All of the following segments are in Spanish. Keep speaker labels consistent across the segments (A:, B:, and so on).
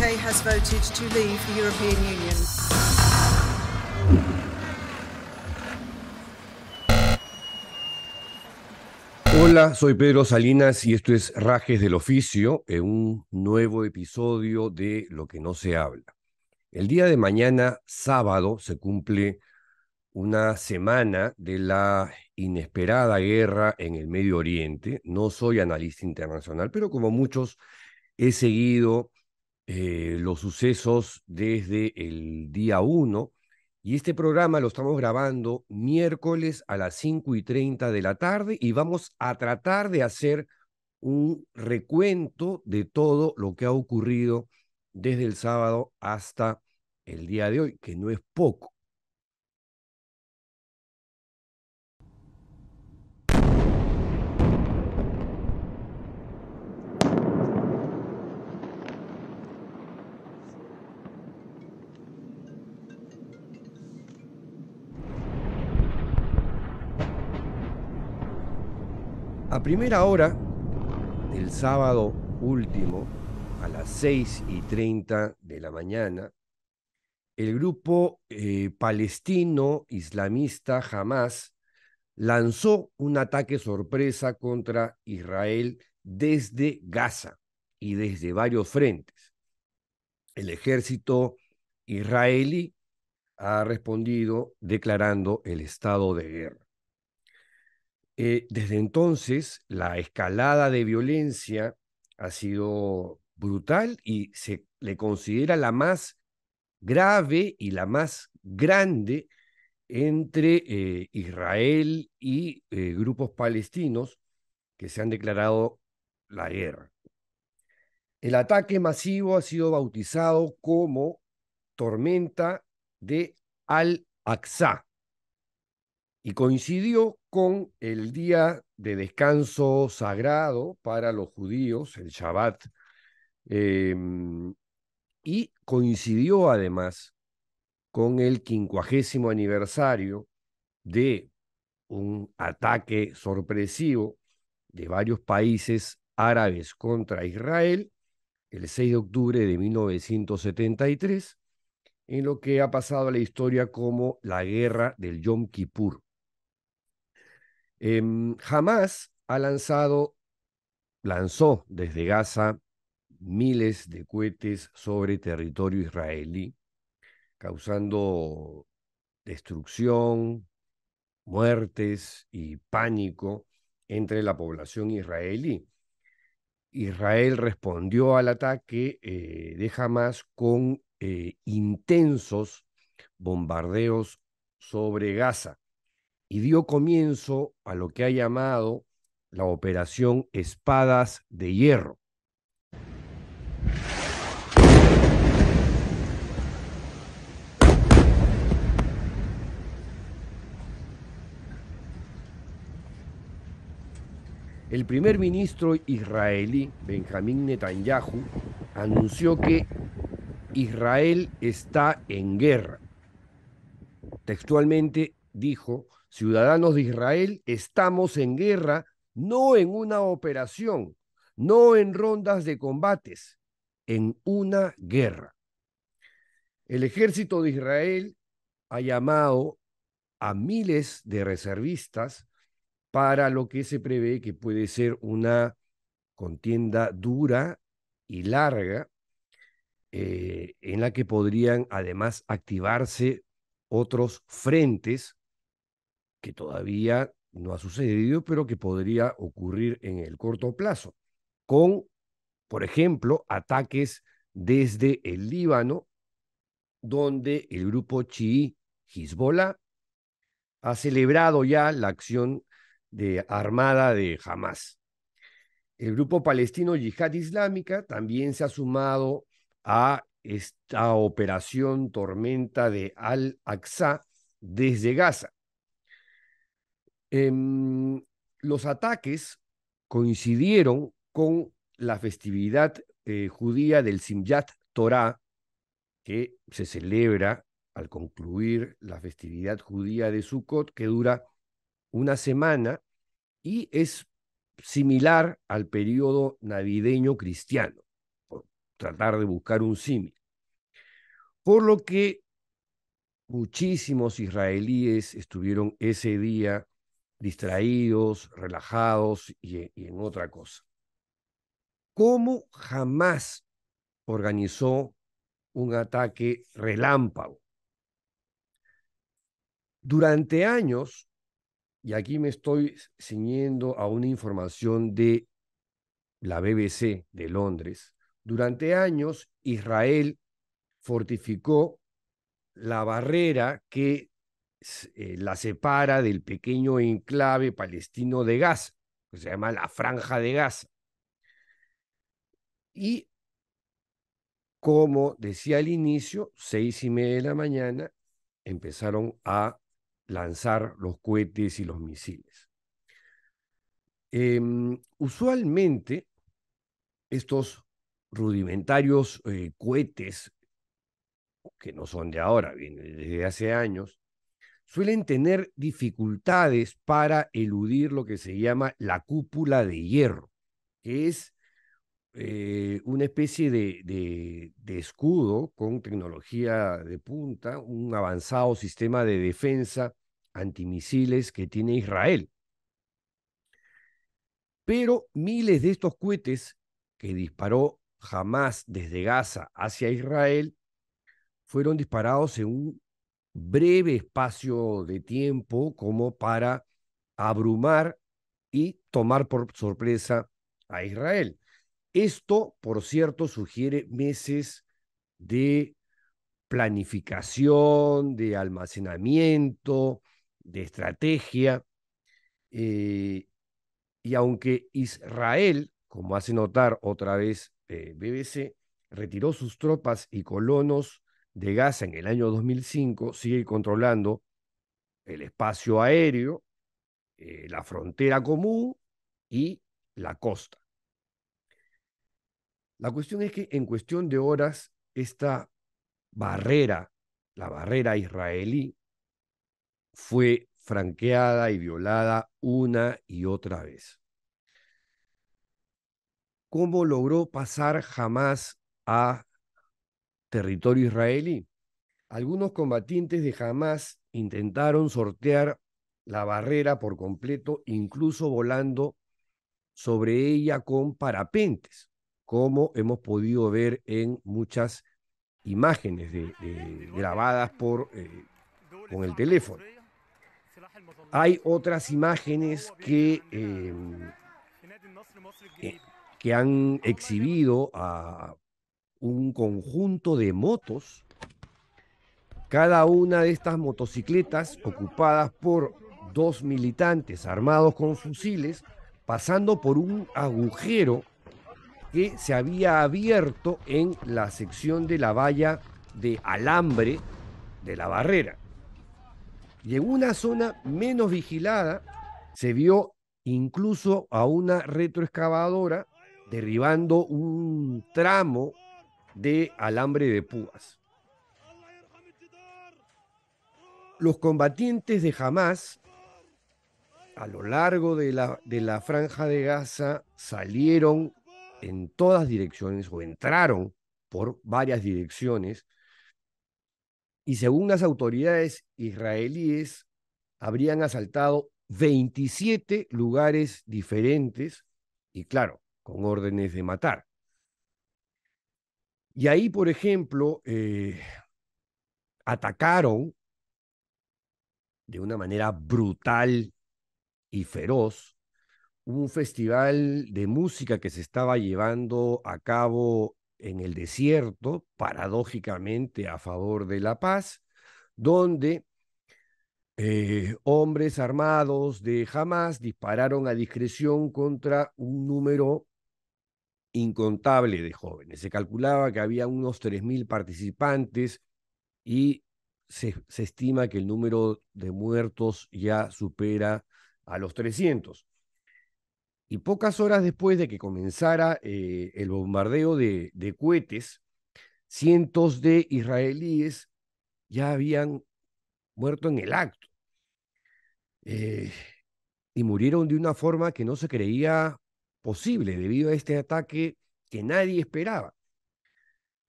A: UK has voted to leave the European Union.
B: Hola, soy Pedro Salinas y esto es Rajes del Oficio, en un nuevo episodio de Lo que no se habla. El día de mañana, sábado, se cumple una semana de la inesperada guerra en el Medio Oriente. No soy analista internacional, pero como muchos he seguido los sucesos desde el día uno. Y este programa lo estamos grabando miércoles a las 5:30 de la tarde y vamos a tratar de hacer un recuento de todo lo que ha ocurrido desde el sábado hasta el día de hoy, que no es poco. A primera hora del sábado último, a las 6:30 de la mañana, el grupo palestino islamista Hamas lanzó un ataque sorpresa contra Israel desde Gaza y desde varios frentes. El ejército israelí ha respondido declarando el estado de guerra. Desde entonces, la escalada de violencia ha sido brutal y se le considera la más grave y la más grande entre Israel y grupos palestinos que se han declarado la guerra. El ataque masivo ha sido bautizado como Tormenta de Al-Aqsa y coincidió con el día de descanso sagrado para los judíos, el Shabbat, eh, y coincidió además con el 50º aniversario de un ataque sorpresivo de varios países árabes contra Israel el 6 de octubre de 1973, en lo que ha pasado a la historia como la guerra del Yom Kippur. Hamas lanzó desde Gaza miles de cohetes sobre territorio israelí, causando destrucción, muertes y pánico entre la población israelí. Israel respondió al ataque de Hamas con intensos bombardeos sobre Gaza y dio comienzo a lo que ha llamado la Operación Espadas de Hierro. El primer ministro israelí, Benjamín Netanyahu, anunció que Israel está en guerra. Textualmente dijo: ciudadanos de Israel, estamos en guerra, no en una operación, no en rondas de combates, en una guerra. El ejército de Israel ha llamado a miles de reservistas para lo que se prevé que puede ser una contienda dura y larga, en la que podrían además activarse otros frentes que todavía no ha sucedido, pero que podría ocurrir en el corto plazo, con, por ejemplo, ataques desde el Líbano, donde el grupo chií Hezbollah ha celebrado ya la acción armada de Hamas. El grupo palestino Yihad Islámica también se ha sumado a esta operación Tormenta de Al-Aqsa desde Gaza. Los ataques coincidieron con la festividad judía del Simchat Torah, que se celebra al concluir la festividad judía de Sukkot, que dura una semana y es similar al periodo navideño cristiano. tratar de buscar un símil. Por lo que muchísimos israelíes estuvieron ese día distraídos, relajados y en otra cosa. ¿Cómo jamás organizó un ataque relámpago? Durante años, y aquí me estoy ciñendo a una información de la BBC de Londres, durante años Israel fortificó la barrera que la separa del pequeño enclave palestino de Gaza, que se llama la Franja de Gaza. Y como decía al inicio, 6:30 de la mañana, empezaron a lanzar los cohetes y los misiles. Usualmente, estos rudimentarios cohetes, que no son de ahora, vienen desde hace años, suelen tener dificultades para eludir lo que se llama la cúpula de hierro, que es una especie de escudo con tecnología de punta, un avanzado sistema de defensa antimisiles que tiene Israel. Pero miles de estos cohetes que disparó Hamás desde Gaza hacia Israel fueron disparados en un breve espacio de tiempo como para abrumar y tomar por sorpresa a Israel. Esto, por cierto, sugiere meses de planificación, de almacenamiento, de estrategia. eh, y aunque Israel, como hace notar otra vez BBC, retiró sus tropas y colonos de Gaza en el año 2005, sigue controlando el espacio aéreo, la frontera común y la costa. La cuestión es que en cuestión de horas, esta barrera, la barrera israelí, fue franqueada y violada una y otra vez. ¿Cómo logró pasar Hamás a territorio israelí? Algunos combatientes de Hamás intentaron sortear la barrera por completo, incluso volando sobre ella con parapentes, como hemos podido ver en muchas imágenes grabadas con el teléfono. Hay otras imágenes eh, que han exhibido a un conjunto de motos, cada una de estas motocicletas ocupadas por dos militantes armados con fusiles, pasando por un agujero que se había abierto en la sección de la valla de alambre de la barrera. Y en una zona menos vigilada se vio incluso a una retroexcavadora derribando un tramo de alambre de púas. Los combatientes de Hamás a lo largo de la franja de Gaza salieron en todas direcciones o entraron por varias direcciones y según las autoridades israelíes habrían asaltado 27 lugares diferentes y claro, con órdenes de matar. Y ahí, por ejemplo, atacaron de una manera brutal y feroz un festival de música que se estaba llevando a cabo en el desierto, paradójicamente a favor de la paz, donde hombres armados de Hamás dispararon a discreción contra un número incontable de jóvenes. Se calculaba que había unos 3.000 participantes y se estima que el número de muertos ya supera a los 300. Y pocas horas después de que comenzara el bombardeo de cohetes, cientos de israelíes ya habían muerto en el acto. Eh, y murieron de una forma que no se creía posible debido a este ataque que nadie esperaba.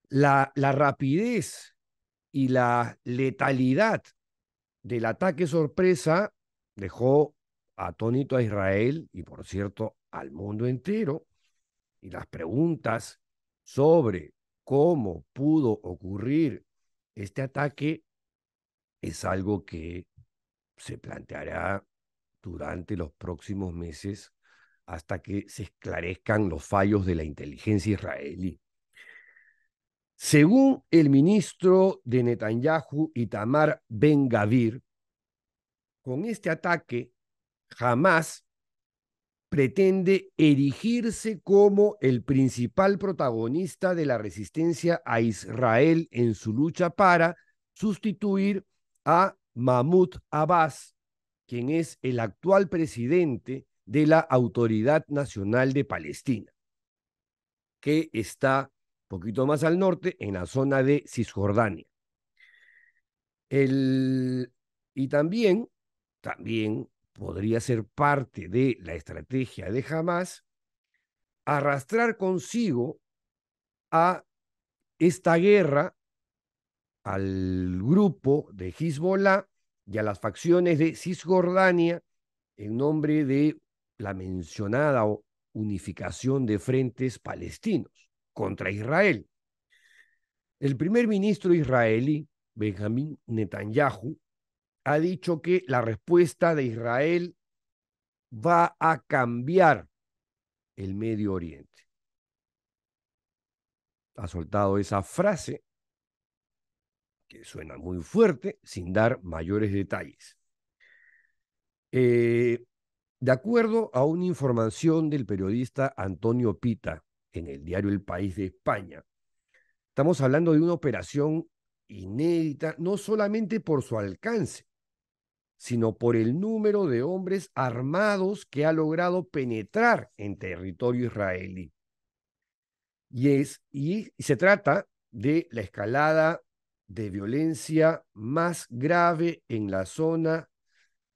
B: La rapidez y la letalidad del ataque sorpresa dejó atónito a Israel y, por cierto, al mundo entero. Y las preguntas sobre cómo pudo ocurrir este ataque es algo que se planteará durante los próximos meses hasta que se esclarezcan los fallos de la inteligencia israelí. Según el ministro de Netanyahu, Itamar Ben-Gavir, con este ataque, Hamas pretende erigirse como el principal protagonista de la resistencia a Israel en su lucha para sustituir a Mahmoud Abbas, quien es el actual presidente de la Autoridad Nacional de Palestina, que está un poquito más al norte, en la zona de Cisjordania. El, y también podría ser parte de la estrategia de Hamas arrastrar consigo a esta guerra al grupo de Hezbollah y a las facciones de Cisjordania en nombre de la mencionada unificación de frentes palestinos contra Israel. El primer ministro israelí, Benjamín Netanyahu, ha dicho que la respuesta de Israel va a cambiar el Medio Oriente. Ha soltado esa frase que suena muy fuerte, sin dar mayores detalles. De acuerdo a una información del periodista Antonio Pita en el diario El País de España, estamos hablando de una operación inédita, no solamente por su alcance, sino por el número de hombres armados que ha logrado penetrar en territorio israelí. Y se trata de la escalada de violencia más grave en la zona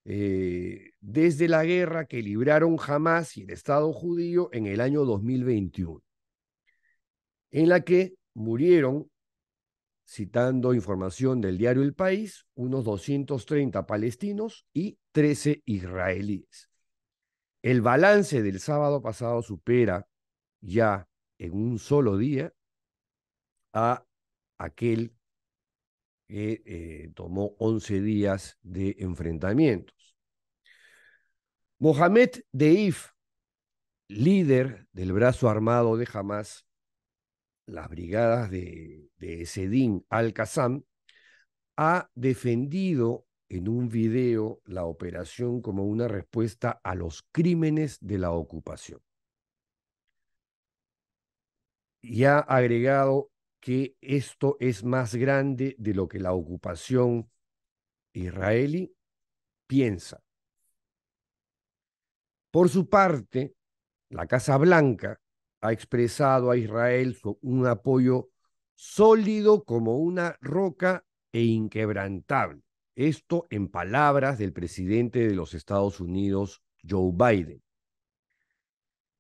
B: desde la guerra que libraron Hamas y el Estado judío en el año 2021, en la que murieron, citando información del diario El País, unos 230 palestinos y 13 israelíes. El balance del sábado pasado supera ya en un solo día a aquel que tomó 11 días de enfrentamientos. Mohamed Deif, líder del brazo armado de Hamas, las brigadas de Esedín al-Qassam, ha defendido en un video la operación como una respuesta a los crímenes de la ocupación. Y ha agregado que esto es más grande de lo que la ocupación israelí piensa. Por su parte, la Casa Blanca ha expresado a Israel un apoyo sólido como una roca e inquebrantable. Esto en palabras del presidente de los Estados Unidos, Joe Biden.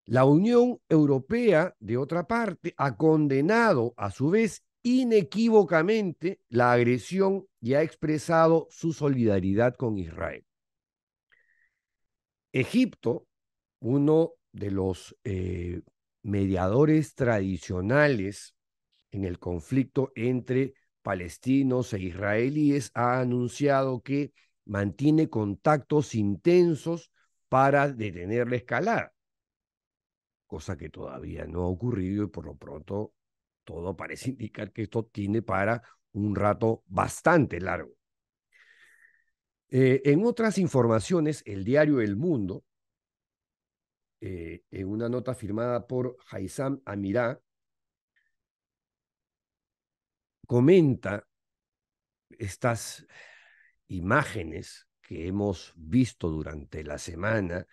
B: La Unión Europea, de otra parte, ha condenado a su vez inequívocamente la agresión y ha expresado su solidaridad con Israel. Egipto, uno de los mediadores tradicionales en el conflicto entre palestinos e israelíes, ha anunciado que mantiene contactos intensos para detener la escalada, cosa que todavía no ha ocurrido y por lo pronto todo parece indicar que esto tiene para un rato bastante largo. En otras informaciones, el diario El Mundo, en una nota firmada por Haitham Amirá, comenta estas imágenes que hemos visto durante la semana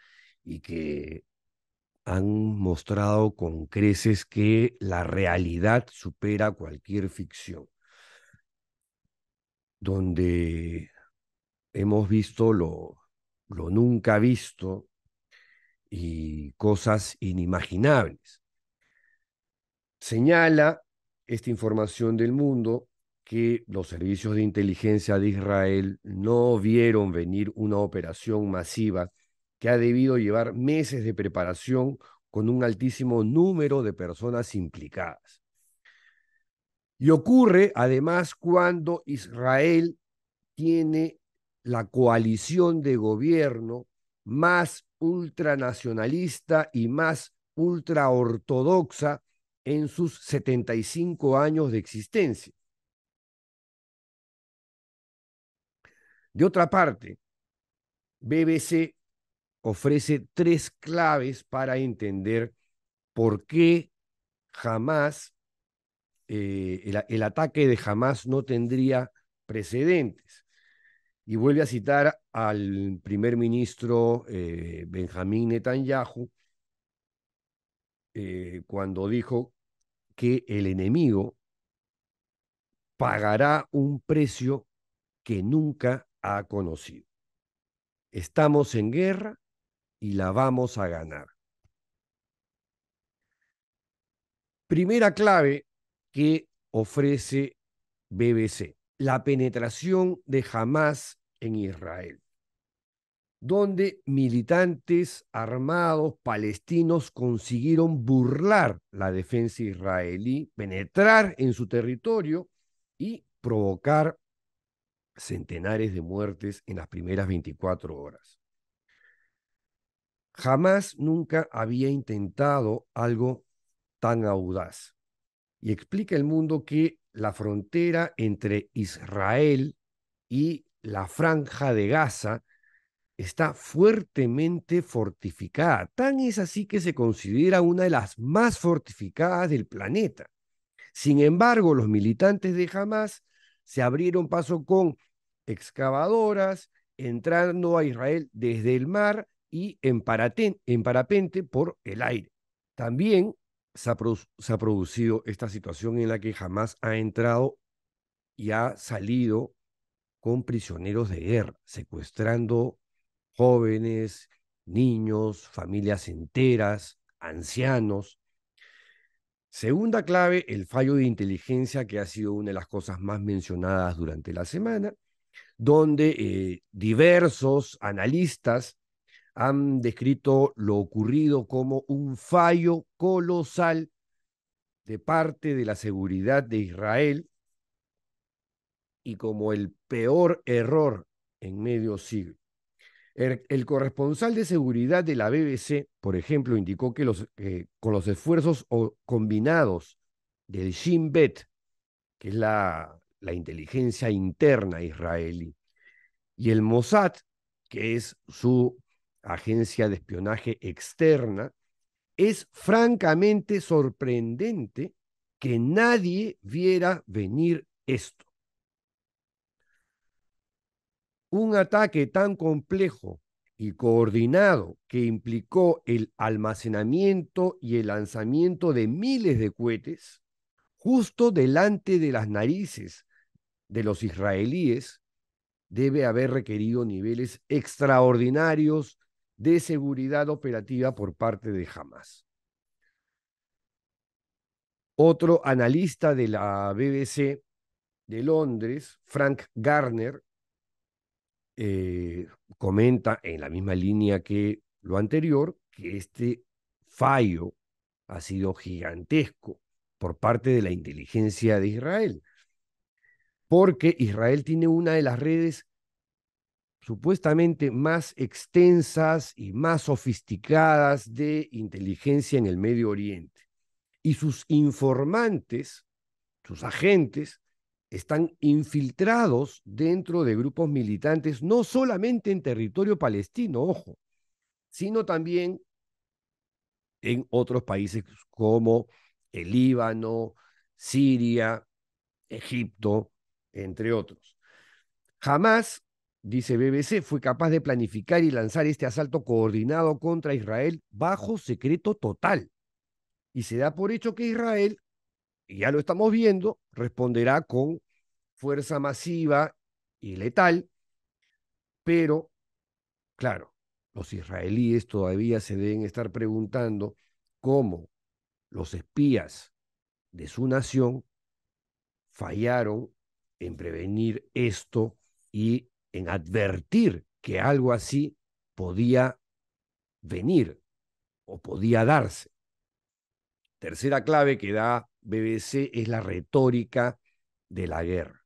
B: y que han mostrado con creces que la realidad supera cualquier ficción, donde hemos visto lo nunca visto y cosas inimaginables. Señala esta información del mundo que los servicios de inteligencia de Israel no vieron venir una operación masiva que ha debido llevar meses de preparación con un altísimo número de personas implicadas. Y ocurre además cuando Israel tiene la coalición de gobierno más ultranacionalista y más ultraortodoxa en sus 75 años de existencia. De otra parte, BBC ofrece tres claves para entender por qué jamás el ataque de Hamas no tendría precedentes. Y vuelve a citar al primer ministro Benjamín Netanyahu cuando dijo que el enemigo pagará un precio que nunca ha conocido. Estamos en guerra y la vamos a ganar. Primera clave que ofrece BBC, la penetración de Hamas en Israel, donde militantes armados palestinos consiguieron burlar la defensa israelí, penetrar en su territorio y provocar centenares de muertes en las primeras 24 horas. Jamás nunca había intentado algo tan audaz. Y explica el mundo que la frontera entre Israel y la franja de Gaza está fuertemente fortificada. Tan es así que se considera una de las más fortificadas del planeta. Sin embargo, los militantes de Hamas se abrieron paso con excavadoras, entrando a Israel desde el mar y en parapente por el aire. También se ha producido esta situación en la que Hamas ha entrado y ha salido con prisioneros de guerra, secuestrando jóvenes, niños, familias enteras, ancianos. Segunda clave, el fallo de inteligencia, que ha sido una de las cosas más mencionadas durante la semana, donde diversos analistas han descrito lo ocurrido como un fallo colosal de parte de la seguridad de Israel y como el peor error en medio siglo. El corresponsal de seguridad de la BBC, por ejemplo, indicó que con los esfuerzos combinados del Shin Bet, que es la inteligencia interna israelí, y el Mossad, que es su agencia de espionaje externa, es francamente sorprendente que nadie viera venir esto. Un ataque tan complejo y coordinado que implicó el almacenamiento y el lanzamiento de miles de cohetes justo delante de las narices de los israelíes debe haber requerido niveles extraordinarios de seguridad operativa por parte de Hamas. Otro analista de la BBC de Londres, Frank Garner, comenta en la misma línea que lo anterior que este fallo ha sido gigantesco por parte de la inteligencia de Israel, porque Israel tiene una de las redes supuestamente más extensas y más sofisticadas de inteligencia en el Medio Oriente. Y sus informantes, sus agentes, están infiltrados dentro de grupos militantes, no solamente en territorio palestino, ojo, sino también en otros países como el Líbano, Siria, Egipto, entre otros. Jamás, dice BBC, fue capaz de planificar y lanzar este asalto coordinado contra Israel bajo secreto total. Y se da por hecho que Israel, y ya lo estamos viendo, responderá con fuerza masiva y letal, pero, claro, los israelíes todavía se deben estar preguntando cómo los espías de su nación fallaron en prevenir esto y en advertir que algo así podía venir o podía darse. Tercera clave que da BBC es la retórica de la guerra.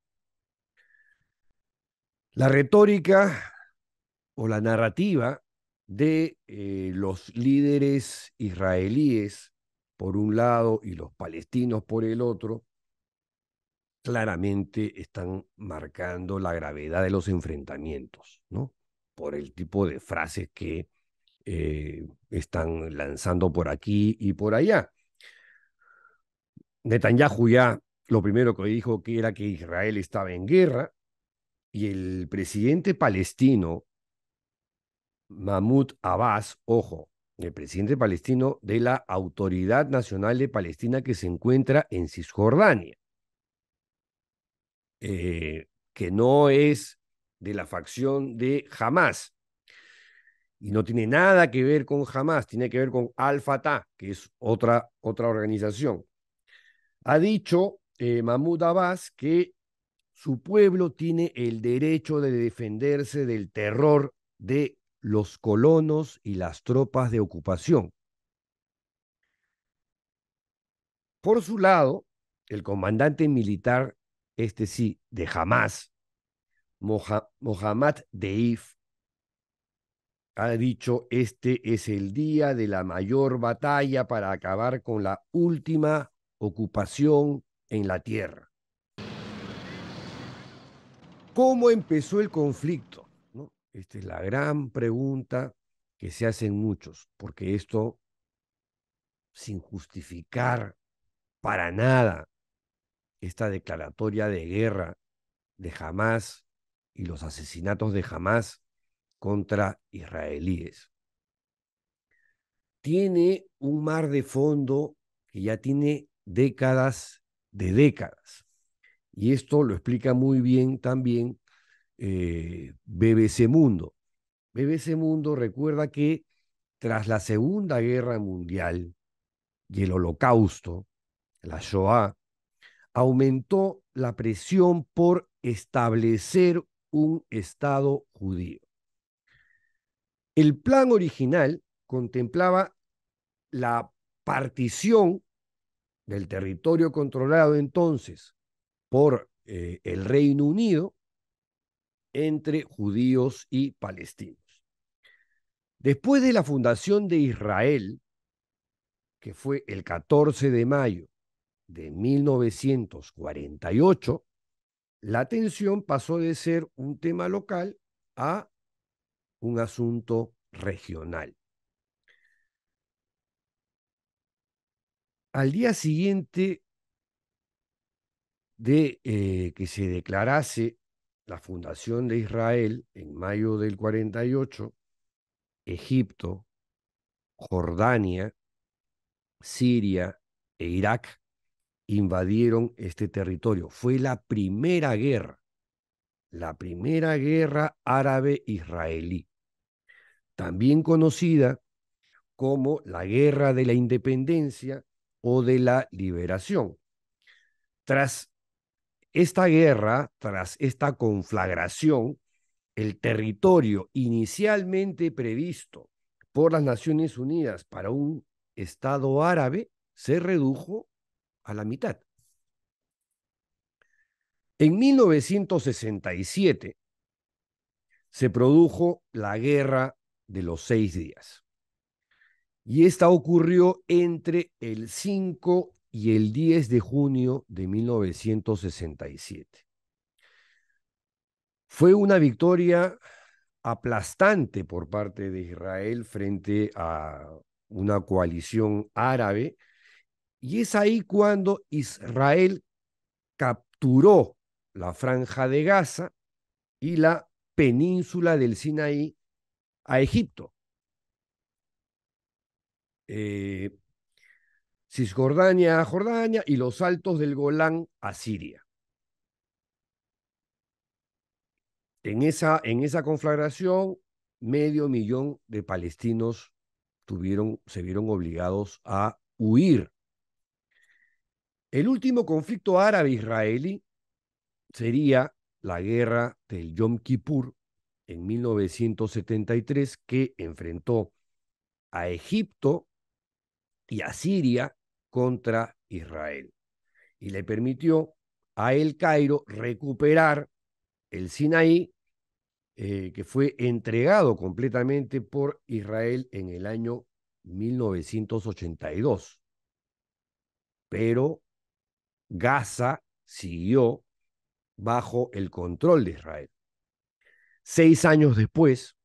B: La retórica o la narrativa de los líderes israelíes por un lado y los palestinos por el otro, claramente están marcando la gravedad de los enfrentamientos, ¿no? Por el tipo de frases que están lanzando por aquí y por allá. Netanyahu ya lo primero que dijo que era que Israel estaba en guerra y el presidente palestino, Mahmoud Abbas, ojo, el presidente palestino de la Autoridad Nacional de Palestina que se encuentra en Cisjordania, que no es de la facción de Hamas y no tiene nada que ver con Hamas, tiene que ver con Al-Fatah, que es otra organización. Ha dicho Mahmoud Abbas que su pueblo tiene el derecho de defenderse del terror de los colonos y las tropas de ocupación. Por su lado, el comandante militar, este sí, de Hamas, Mohammad Deif, ha dicho, este es el día de la mayor batalla para acabar con la última ocupación en la tierra. ¿Cómo empezó el conflicto? ¿No? Esta es la gran pregunta que se hacen muchos, porque esto, sin justificar para nada esta declaratoria de guerra de Hamas y los asesinatos de Hamas contra israelíes, tiene un mar de fondo que ya tiene décadas de décadas. Y esto lo explica muy bien también BBC Mundo. BBC Mundo recuerda que tras la Segunda Guerra Mundial y el Holocausto, la Shoah, aumentó la presión por establecer un Estado judío. El plan original contemplaba la partición del territorio controlado entonces por el Reino Unido entre judíos y palestinos. Después de la fundación de Israel, que fue el 14 de mayo de 1948, la tensión pasó de ser un tema local a un asunto regional. Al día siguiente de que se declarase la fundación de Israel en mayo del 48, Egipto, Jordania, Siria e Irak invadieron este territorio. Fue la primera guerra árabe-israelí, también conocida como la Guerra de la Independencia o de la Liberación. Tras esta guerra, tras esta conflagración, el territorio inicialmente previsto por las Naciones Unidas para un Estado árabe se redujo a la mitad. En 1967 se produjo la Guerra de los 6 días y esta ocurrió entre el 5 y el 10 de junio de 1967. Fue una victoria aplastante por parte de Israel frente a una coalición árabe, y es ahí cuando Israel capturó la Franja de Gaza y la península del Sinaí a Egipto. Cisjordania a Jordania y los altos del Golán a Siria. En esa conflagración, 500.000 de palestinos se vieron obligados a huir. El último conflicto árabe-israelí sería la guerra del Yom Kippur en 1973, que enfrentó a Egipto y a Siria contra Israel y le permitió a El Cairo recuperar el Sinaí, que fue entregado completamente por Israel en el año 1982. Pero Gaza siguió bajo el control de Israel. 6 años después,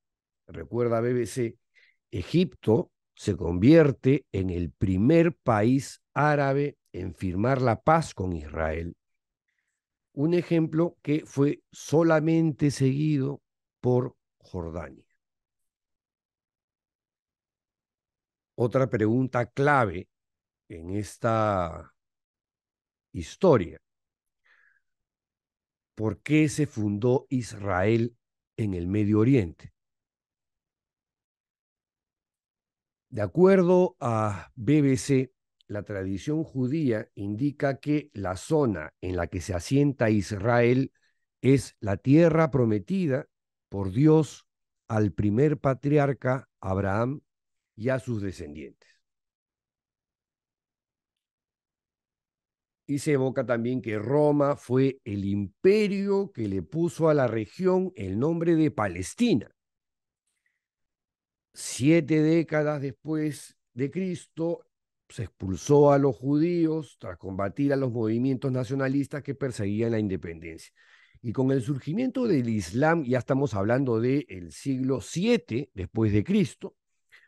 B: recuerda BBC, Egipto se convierte en el primer país árabe en firmar la paz con Israel. Un ejemplo que fue solamente seguido por Jordania. Otra pregunta clave en esta historia: ¿por qué se fundó Israel en el Medio Oriente? De acuerdo a BBC, la tradición judía indica que la zona en la que se asienta Israel es la tierra prometida por Dios al primer patriarca Abraham y a sus descendientes. Y se evoca también que Roma fue el imperio que le puso a la región el nombre de Palestina. 7 décadas después de Cristo, se expulsó a los judíos tras combatir a los movimientos nacionalistas que perseguían la independencia. Y con el surgimiento del Islam, ya estamos hablando del siglo 7 después de Cristo,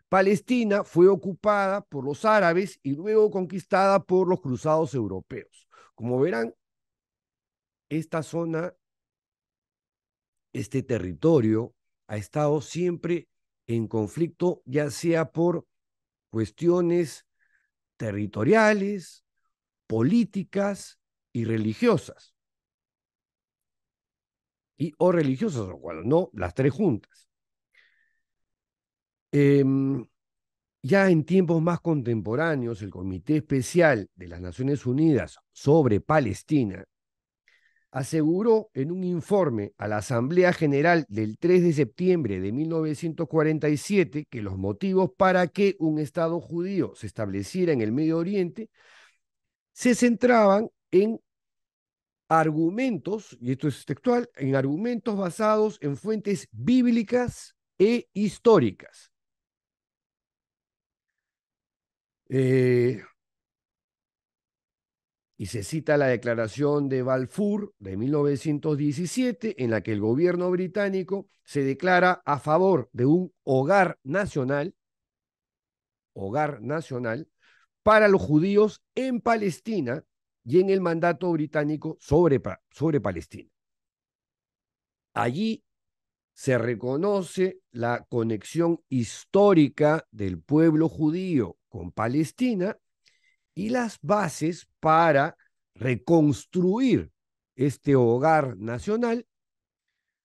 B: Palestina fue ocupada por los árabes y luego conquistada por los cruzados europeos. Como verán, esta zona, este territorio, ha estado siempre en conflicto, ya sea por cuestiones territoriales, políticas y religiosas. O religiosas, o cual no, las tres juntas. Ya en tiempos más contemporáneos, el Comité Especial de las Naciones Unidas sobre Palestina aseguró en un informe a la Asamblea General del 3 de septiembre de 1947 que los motivos para que un Estado judío se estableciera en el Medio Oriente se centraban en argumentos, y esto es textual, en argumentos basados en fuentes bíblicas e históricas. Y se cita la declaración de Balfour de 1917, en la que el gobierno británico se declara a favor de un hogar nacional para los judíos en Palestina y en el mandato británico sobre Palestina. Allí se reconoce la conexión histórica del pueblo judío con Palestina y las bases para reconstruir este hogar nacional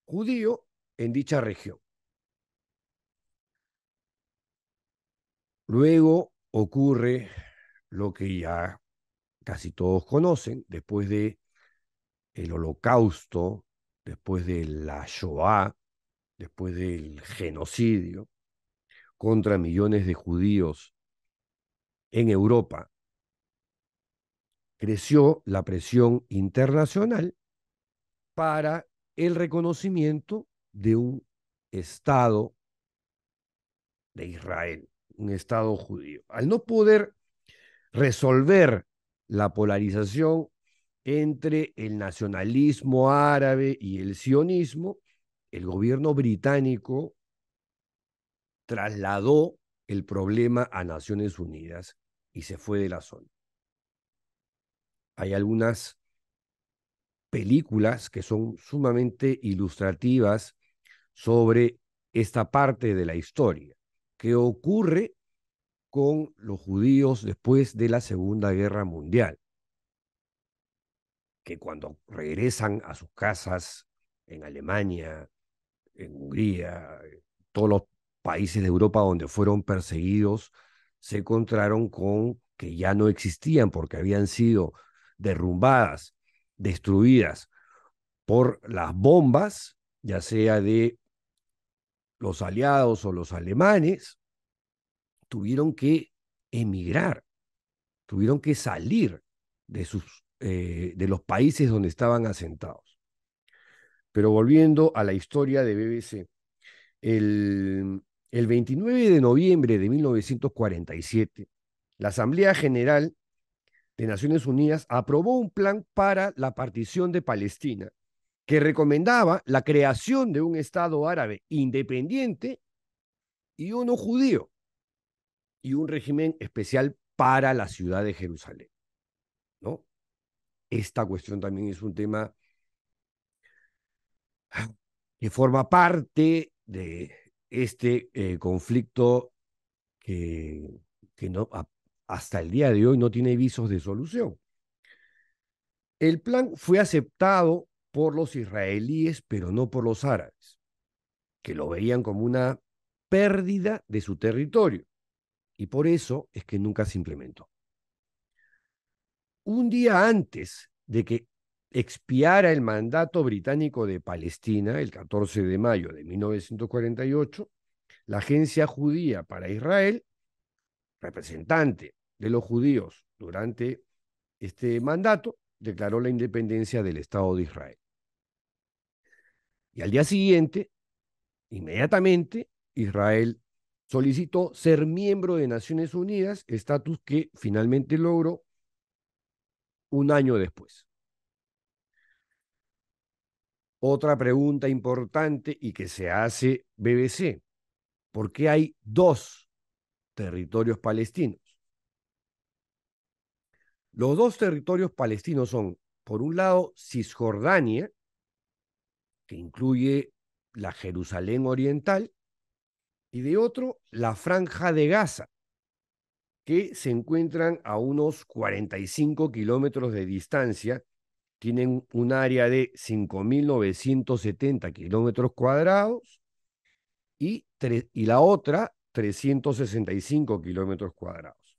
B: judío en dicha región. Luego ocurre lo que ya casi todos conocen: después de el Holocausto, después de la Shoah, después del genocidio contra millones de judíos en Europa, creció la presión internacional para el reconocimiento de un Estado de Israel, un Estado judío. Al no poder resolver la polarización entre el nacionalismo árabe y el sionismo, el gobierno británico trasladó el problema a Naciones Unidas y se fue de la zona. Hay algunas películas que son sumamente ilustrativas sobre esta parte de la historia. ¿Qué ocurre con los judíos después de la Segunda Guerra Mundial? Que cuando regresan a sus casas en Alemania, en Hungría, todos los países de Europa donde fueron perseguidos, se encontraron con que ya no existían porque habían sido derrumbadas, destruidas por las bombas, ya sea de los aliados o los alemanes, tuvieron que emigrar, tuvieron que salir de los países donde estaban asentados. Pero volviendo a la historia de BBC, el, el 29 de noviembre de 1947, la Asamblea General de Naciones Unidas aprobó un plan para la partición de Palestina que recomendaba la creación de un Estado árabe independiente y uno judío, y un régimen especial para la ciudad de Jerusalén, ¿no? Esta cuestión también es un tema que forma parte de este conflicto que, que no, hasta el día de hoy no tiene visos de solución. El plan fue aceptado por los israelíes, pero no por los árabes, que lo veían como una pérdida de su territorio, y por eso es que nunca se implementó. Un día antes de que expiara el mandato británico de Palestina, el 14 de mayo de 1948, la Agencia Judía para Israel, representante de los judíos durante este mandato, declaró la independencia del Estado de Israel. Y al día siguiente, inmediatamente, Israel solicitó ser miembro de Naciones Unidas, estatus que finalmente logró un año después. Otra pregunta importante y que se hace BBC: ¿por qué hay dos territorios palestinos? Los dos territorios palestinos son, por un lado, Cisjordania, que incluye la Jerusalén Oriental, y de otro, la Franja de Gaza, que se encuentran a unos 45 kilómetros de distancia, tienen un área de 5.970 kilómetros cuadrados y la otra 365 kilómetros cuadrados.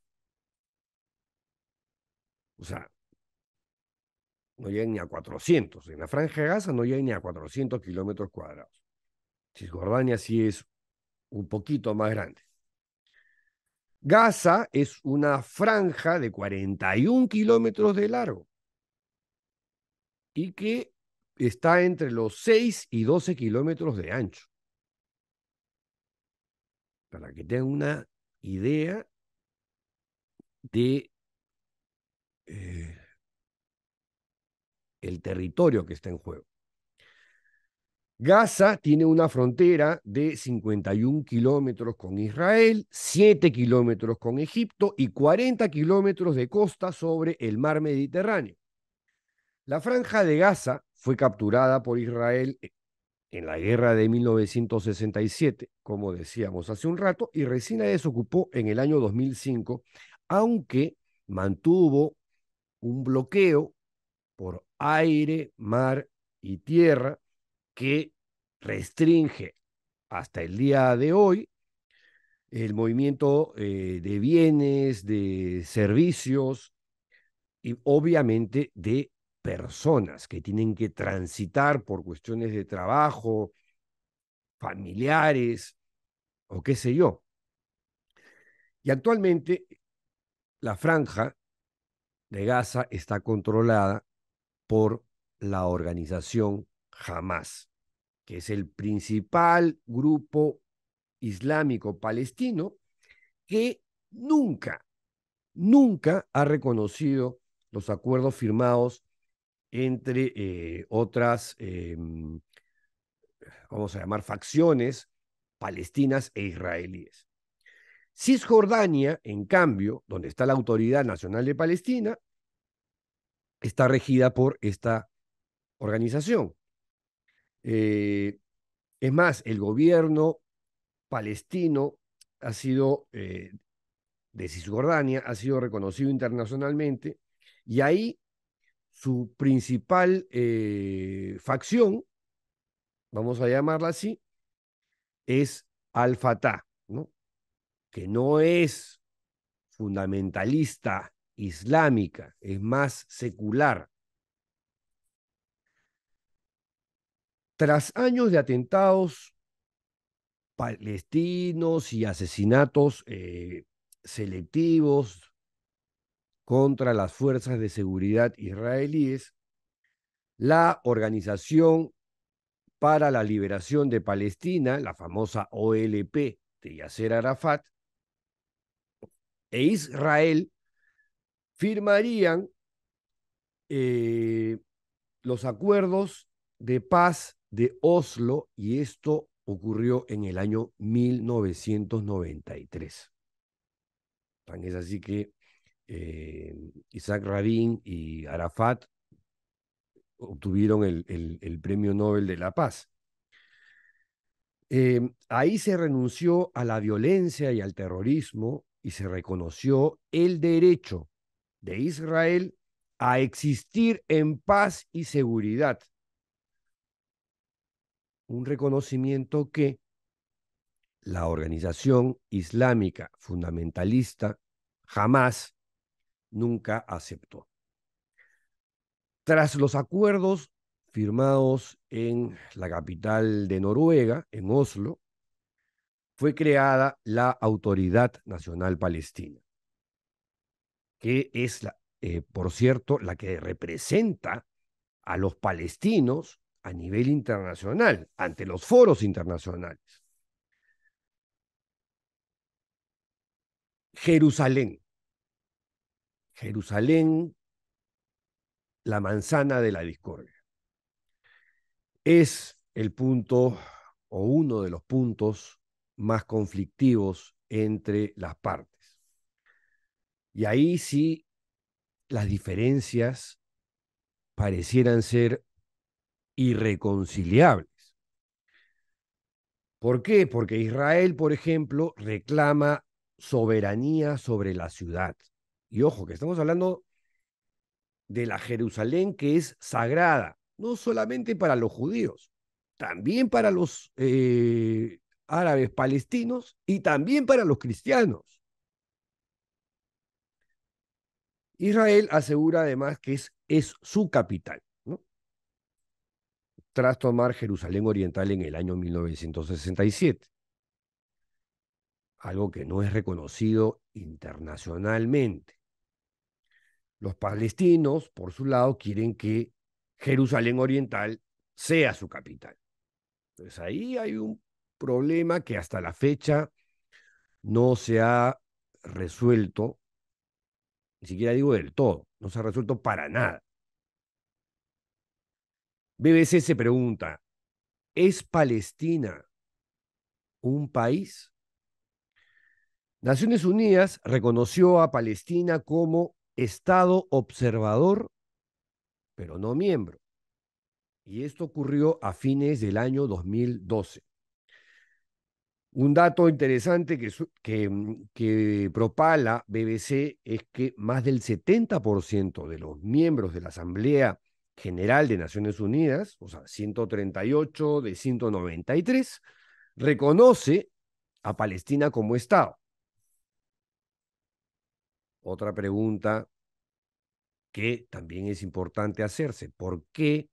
B: O sea, no llegan ni a 400. En la Franja de Gaza no llegan ni a 400 kilómetros cuadrados. Cisjordania sí es un poquito más grande. Gaza es una franja de 41 kilómetros de largo y que está entre los 6 y 12 kilómetros de ancho. Para que tengan una idea de eh, el territorio que está en juego. Gaza tiene una frontera de 51 kilómetros con Israel, 7 kilómetros con Egipto y 40 kilómetros de costa sobre el mar Mediterráneo. La franja de Gaza fue capturada por Israel en la guerra de 1967, como decíamos hace un rato, y recién la desocupó en el año 2005, aunque mantuvo un bloqueo por aire, mar y tierra que restringe hasta el día de hoy el movimiento de bienes, de servicios y obviamente de personas que tienen que transitar por cuestiones de trabajo, familiares o qué sé yo. Y actualmente la franja de Gaza está controlada por la organización Hamas, que es el principal grupo islámico palestino que nunca ha reconocido los acuerdos firmados entre otras, vamos a llamar, facciones palestinas e israelíes. Cisjordania, en cambio, donde está la Autoridad Nacional de Palestina, está regida por esta organización. Es más, el gobierno palestino ha sido, de Cisjordania, ha sido reconocido internacionalmente, y ahí su principal facción, vamos a llamarla así, es Al-Fatah, ¿no? Que no es fundamentalista islámica, es más secular. Tras años de atentados palestinos y asesinatos selectivos contra las fuerzas de seguridad israelíes, la Organización para la Liberación de Palestina, la famosa OLP de Yasser Arafat, e Israel firmarían eh, los acuerdos de paz de Oslo, y esto ocurrió en el año 1993. Tan es así que Isaac Rabin y Arafat obtuvieron el Premio Nobel de la Paz. Ahí se renunció a la violencia y al terrorismo y se reconoció el derecho de Israel a existir en paz y seguridad. Un reconocimiento que la organización islámica fundamentalista jamás, nunca aceptó. Tras los acuerdos firmados en la capital de Noruega, en Oslo, fue creada la Autoridad Nacional Palestina, que es, por cierto, la que representa a los palestinos a nivel internacional, ante los foros internacionales. Jerusalén. Jerusalén, la manzana de la discordia. Es el punto o uno de los puntos más conflictivos entre las partes. Y ahí sí las diferencias parecieran ser irreconciliables. ¿Por qué? Porque Israel, por ejemplo, reclama soberanía sobre la ciudad. Y ojo, que estamos hablando de la Jerusalén que es sagrada, no solamente para los judíos, también para los árabes palestinos y también para los cristianos. Israel asegura además que es su capital, ¿no? Tras tomar Jerusalén Oriental en el año 1967, algo que no es reconocido internacionalmente. Los palestinos, por su lado, quieren que Jerusalén Oriental sea su capital. Entonces ahí hay un problema que hasta la fecha no se ha resuelto, ni siquiera digo del todo, no se ha resuelto para nada. BBC se pregunta, ¿es Palestina un país? Naciones Unidas reconoció a Palestina como Estado observador, pero no miembro. Y esto ocurrió a fines del año 2012. Un dato interesante que propala BBC es que más del 70% de los miembros de la Asamblea General de Naciones Unidas, o sea, 138 de 193, reconoce a Palestina como Estado. Otra pregunta que también es importante hacerse: ¿por qué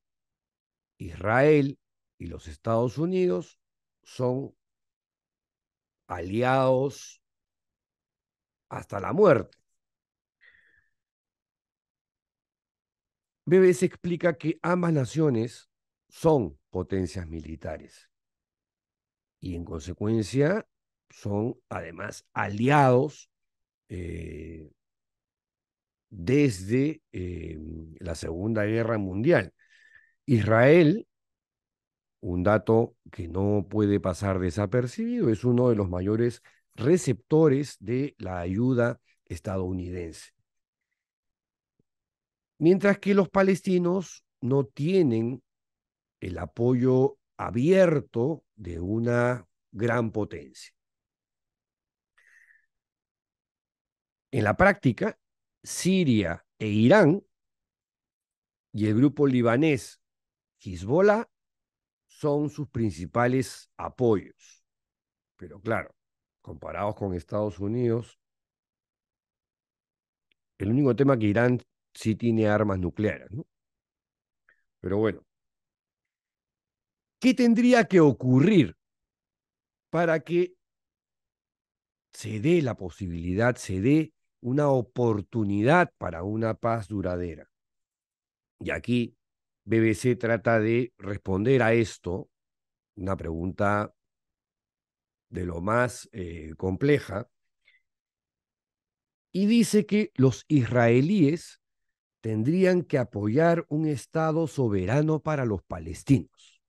B: Israel y los Estados Unidos son aliados hasta la muerte? BBC explica que ambas naciones son potencias militares y en consecuencia son además aliados eh, desde la Segunda Guerra Mundial. Israel, un dato que no puede pasar desapercibido, es uno de los mayores receptores de la ayuda estadounidense. Mientras que los palestinos no tienen el apoyo abierto de una gran potencia. En la práctica, Siria e Irán y el grupo libanés Hezbollah son sus principales apoyos. Pero claro, comparados con Estados Unidos, El único tema que Irán sí tiene armas nucleares, ¿no? Pero bueno, ¿qué tendría que ocurrir para que se dé la posibilidad, se dé una oportunidad para una paz duradera? Y aquí BBC trata de responder a esto, una pregunta de lo más compleja, y dice que los israelíes tendrían que apoyar un Estado soberano para los palestinos,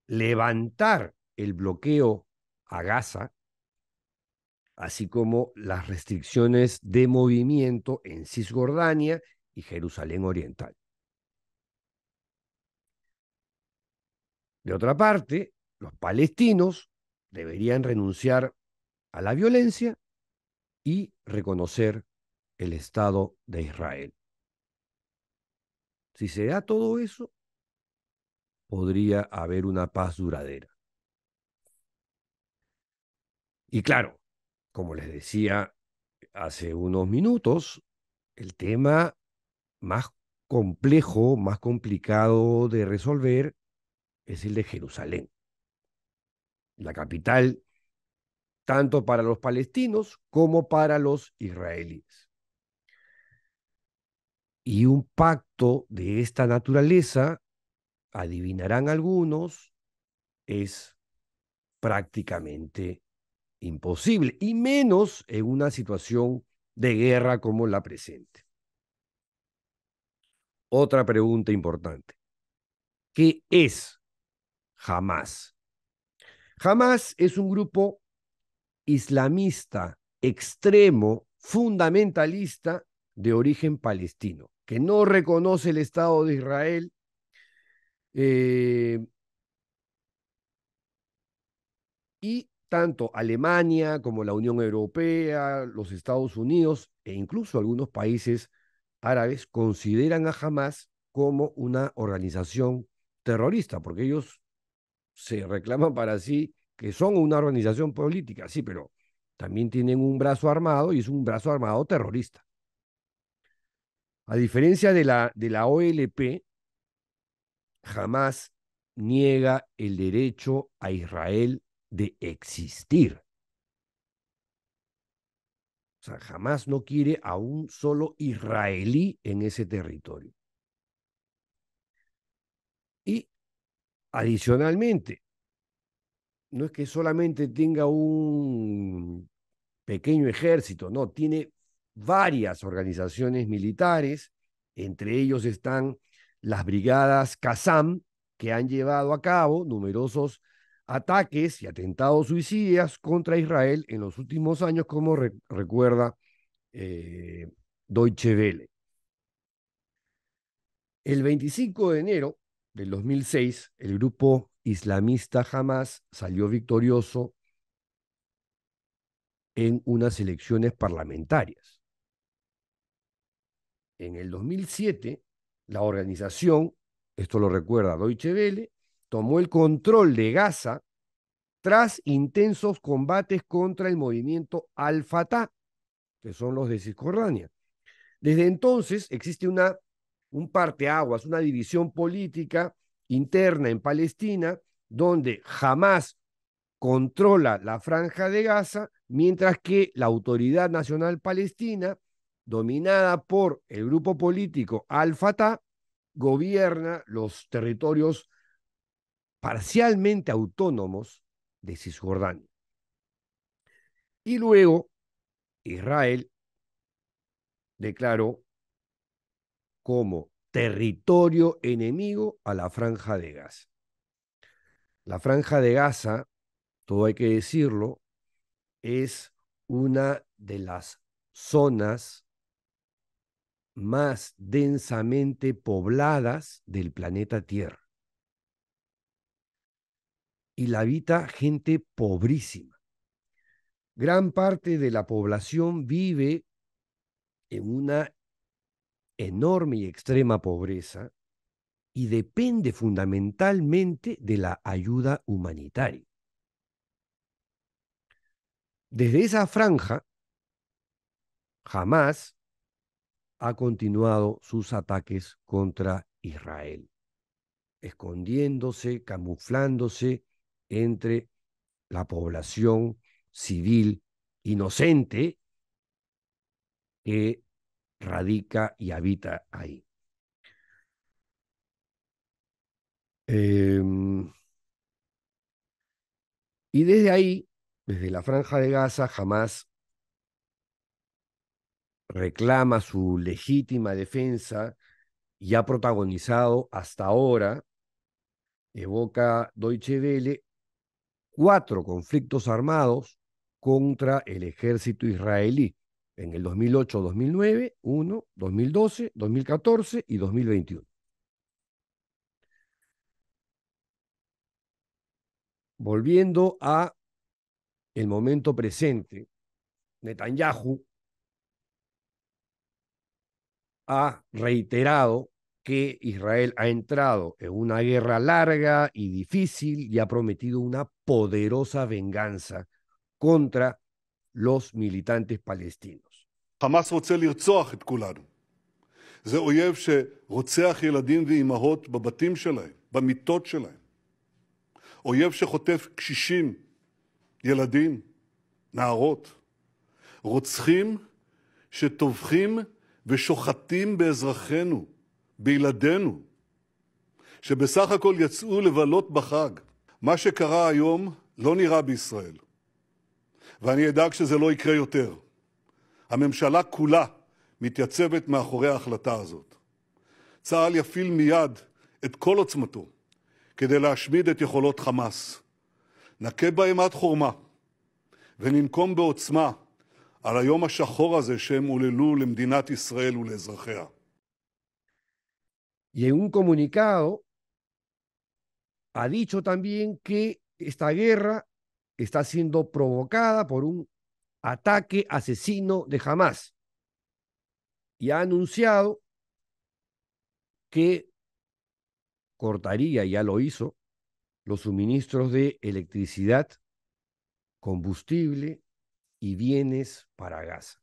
B: levantar el bloqueo a Gaza, así como las restricciones de movimiento en Cisjordania y Jerusalén Oriental. De otra parte, los palestinos deberían renunciar a la violencia y reconocer el Estado de Israel. Si se da todo eso, podría haber una paz duradera. Y claro, como les decía hace unos minutos, el tema más complejo, más complicado de resolver es el de Jerusalén, la capital tanto para los palestinos como para los israelíes. Y un pacto de esta naturaleza, adivinarán algunos, es prácticamente imposible, y menos en una situación de guerra como la presente. Otra pregunta importante. ¿Qué es Hamas? Hamas es un grupo islamista extremo, fundamentalista, de origen palestino, que no reconoce el Estado de Israel, eh, y tanto Alemania como la Unión Europea, los Estados Unidos e incluso algunos países árabes consideran a Hamas como una organización terrorista, porque ellos se reclaman para sí que son una organización política, sí, pero también tienen un brazo armado y es un brazo armado terrorista. A diferencia de la OLP, jamás niega el derecho a Israel de existir. O sea, jamás no quiere a un solo israelí en ese territorio. Y adicionalmente, no es que solamente tenga un pequeño ejército, no, tiene varias organizaciones militares, entre ellos están las brigadas Qassam, que han llevado a cabo numerosos ataques y atentados suicidas contra Israel en los últimos años, como recuerda eh, Deutsche Welle. El 25 de enero del 2006, el grupo islamista Hamas salió victorioso en unas elecciones parlamentarias. En el 2007, la organización, esto lo recuerda Deutsche Welle, tomó el control de Gaza tras intensos combates contra el movimiento Al-Fatah, que son los de Cisjordania. Desde entonces existe un parteaguas, una división política interna en Palestina, donde jamás controla la franja de Gaza, mientras que la Autoridad Nacional Palestina, dominada por el grupo político Al-Fatah, gobierna los territorios parcialmente autónomos de Cisjordania. Y luego Israel declaró como territorio enemigo a la franja de Gaza. La franja de Gaza, todo hay que decirlo, es una de las zonas más densamente pobladas del planeta Tierra. Y la habita gente pobrísima. Gran parte de la población vive en una enorme y extrema pobreza y depende fundamentalmente de la ayuda humanitaria. Desde esa franja Hamás ha continuado sus ataques contra Israel, escondiéndose, camuflándose entre la población civil inocente que radica y habita ahí. Y desde ahí, desde la Franja de Gaza, Hamás reclama su legítima defensa y ha protagonizado hasta ahora, evoca Deutsche Welle, 4 conflictos armados contra el ejército israelí en el 2008, 2009, 1, 2012, 2014 y 2021. Volviendo a el momento presente, Netanyahu ha reiterado que Israel ha entrado en una guerra larga y difícil y ha prometido una poderosa venganza contra los militantes palestinos.
C: חמאס רוצה לרצוח את כולנו. זה אויב שרוצח ילדים ואימהות בבתים שלהם, במיטות שלהם. אויב שחוטף קשישים, ילדים, נערות. רוצחים שטובחים ושוחטים באזרחינו, בילדינו, שבסך הכל יצאו לבלות בחג. מה שקרה היום לא נראה בישראל. ואני אדאג שזה לא יקרה יותר. הממשלה כולה מתייצבת מאחורי ההחלטה הזאת. צה"ל יפעיל מיד את כל עוצמתו כדי להשמיד את יכולות חמאס. נכה בהם עד חורמה וננקום בעוצמה על היום השחור הזה שהם עוללו למדינת ישראל ולאזרחיה.
B: Y en un comunicado ha dicho también que esta guerra está siendo provocada por un ataque asesino de Hamás y ha anunciado que cortaría, ya lo hizo, los suministros de electricidad, combustible y bienes para Gaza.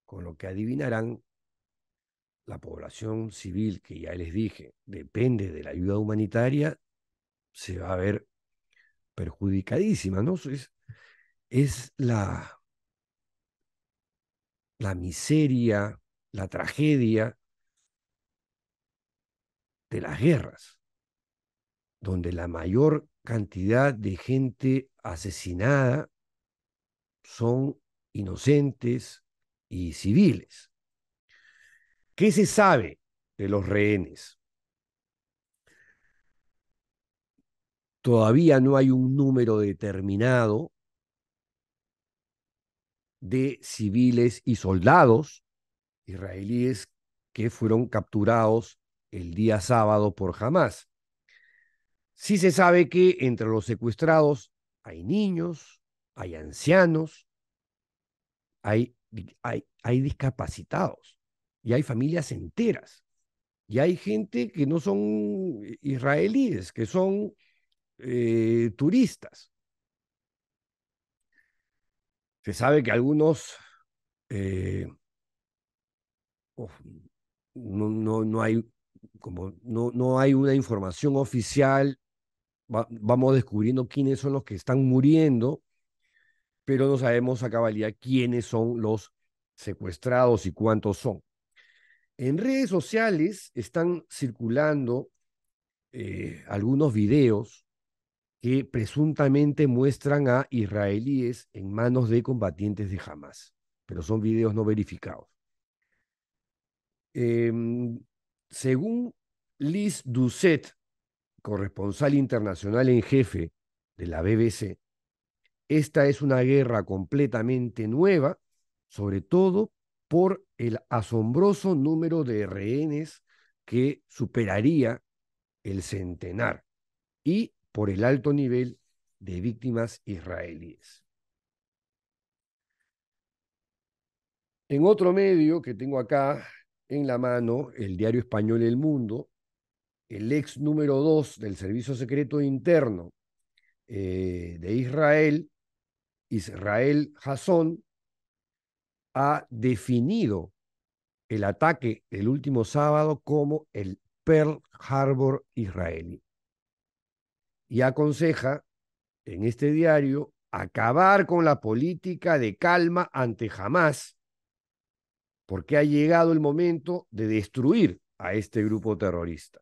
B: Con lo que adivinarán, la población civil, que ya les dije, depende de la ayuda humanitaria, se va a ver perjudicadísima, ¿no? Es la miseria, la tragedia de las guerras, donde la mayor cantidad de gente asesinada son inocentes y civiles. ¿Qué se sabe de los rehenes? Todavía no hay un número determinado de civiles y soldados israelíes que fueron capturados el día sábado por Hamás. Sí se sabe que entre los secuestrados hay niños, hay ancianos, hay discapacitados y hay familias enteras. Y hay gente que no son israelíes, que son turistas. Se sabe que algunos no hay no hay una información oficial. Vamos descubriendo quiénes son los que están muriendo, pero no sabemos a cabalidad quiénes son los secuestrados y cuántos son. En redes sociales están circulando algunos videos que presuntamente muestran a israelíes en manos de combatientes de Hamás, pero son videos no verificados. Según Liz Doucet, corresponsal internacional en jefe de la BBC, esta es una guerra completamente nueva, sobre todo por el asombroso número de rehenes que superaría el centenar y por el alto nivel de víctimas israelíes. En otro medio que tengo acá en la mano, el diario español El Mundo, el ex número 2 del Servicio Secreto Interno de Israel, Israel Hasson, ha definido el ataque del último sábado como el Pearl Harbor israelí y aconseja en este diario acabar con la política de calma ante Hamás, porque ha llegado el momento de destruir a este grupo terrorista.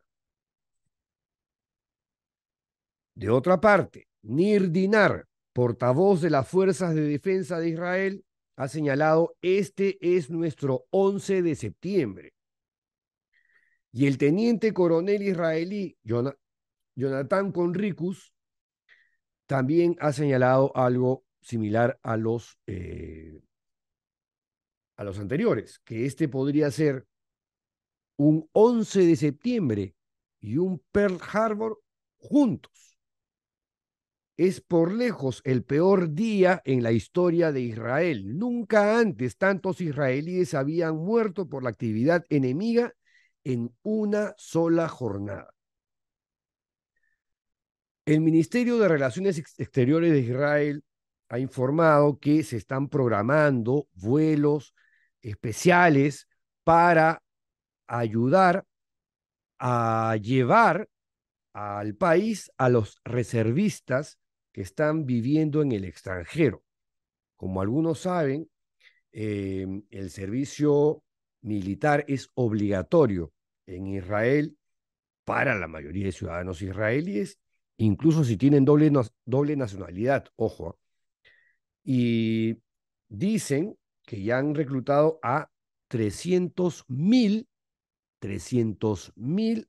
B: De otra parte, Nir Dinar, portavoz de las Fuerzas de Defensa de Israel, ha señalado: este es nuestro 11 de septiembre. Y el teniente coronel israelí Jonathan Conricus también ha señalado algo similar a los anteriores, que este podría ser un 11 de septiembre y un Pearl Harbor juntos. Es por lejos el peor día en la historia de Israel. Nunca antes tantos israelíes habían muerto por la actividad enemiga en una sola jornada. El Ministerio de Relaciones Exteriores de Israel ha informado que se están programando vuelos especiales para ayudar a llevar al país a los reservistas que están viviendo en el extranjero. Como algunos saben, el servicio militar es obligatorio en Israel para la mayoría de ciudadanos israelíes, incluso si tienen doble nacionalidad, ojo. Y dicen que ya han reclutado a 300.000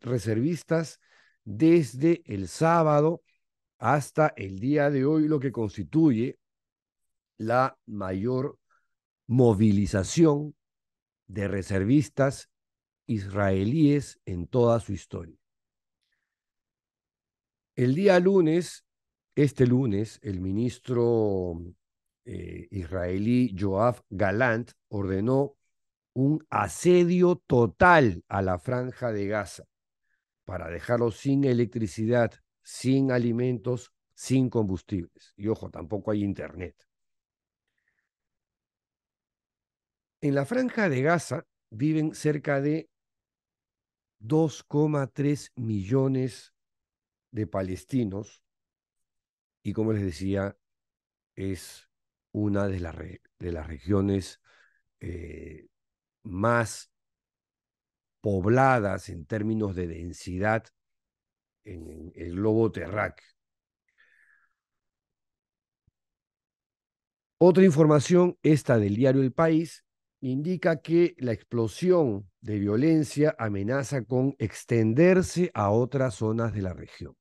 B: reservistas desde el sábado hasta el día de hoy, lo que constituye la mayor movilización de reservistas israelíes en toda su historia. El día lunes, este lunes, el ministro israelí Yoav Galant ordenó un asedio total a la franja de Gaza para dejarlos sin electricidad, sin alimentos, sin combustibles. Y ojo, tampoco hay internet. En la franja de Gaza viven cerca de 2,3 millones de palestinos y, como les decía, es una de las regiones eh, más pobladas en términos de densidad en el globo terráqueo. Otra información, esta del diario El País, indica que la explosión de violencia amenaza con extenderse a otras zonas de la región.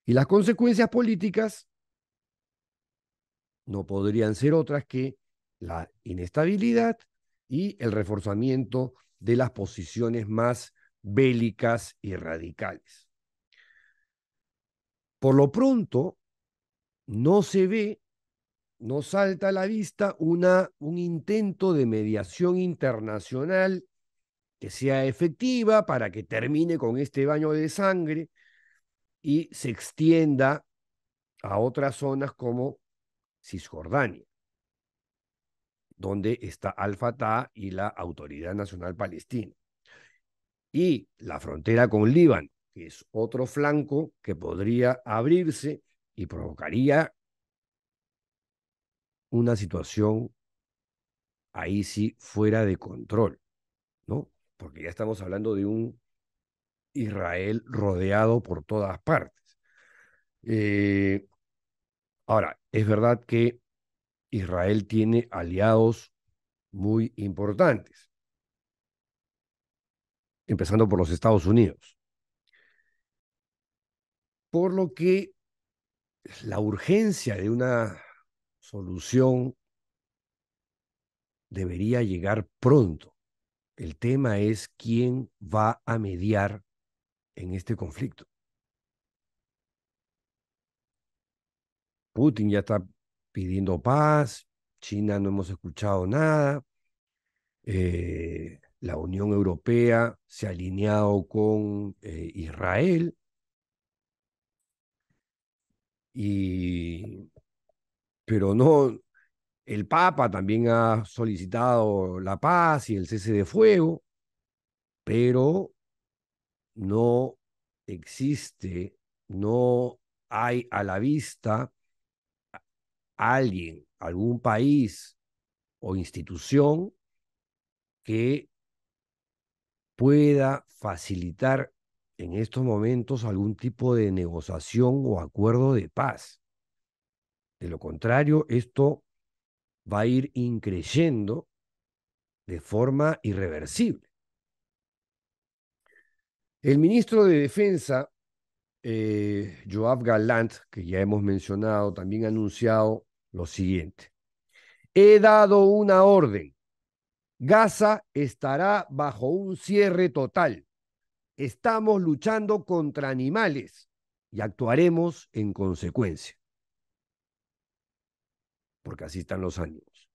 B: Y las consecuencias políticas no podrían ser otras que la inestabilidad y el reforzamiento de las posiciones más bélicas y radicales. Por lo pronto, no se ve, no salta a la vista un intento de mediación internacional que sea efectiva para que termine con este baño de sangre y se extienda a otras zonas como Cisjordania, donde está Al-Fatah y la Autoridad Nacional Palestina. Y la frontera con Líbano, que es otro flanco que podría abrirse y provocaría una situación ahí sí fuera de control, ¿no? Porque ya estamos hablando de un Israel rodeado por todas partes. Eh, Ahora, es verdad que Israel tiene aliados muy importantes, empezando por los Estados Unidos, por lo que la urgencia de una solución debería llegar pronto. El tema es quién va a mediar en este conflicto. Putin ya está pidiendo paz, China no hemos escuchado nada, la Unión Europea se ha alineado con Israel y pero no, El Papa también ha solicitado la paz y el cese de fuego, pero no existe, no hay a la vista alguien, algún país o institución que pueda facilitar en estos momentos algún tipo de negociación o acuerdo de paz. De lo contrario, esto va a ir increyendo de forma irreversible. El ministro de Defensa, Yoav Gallant, que ya hemos mencionado, también ha anunciado lo siguiente. He dado una orden. Gaza estará bajo un cierre total. Estamos luchando contra animales y actuaremos en consecuencia, porque así están los ánimos.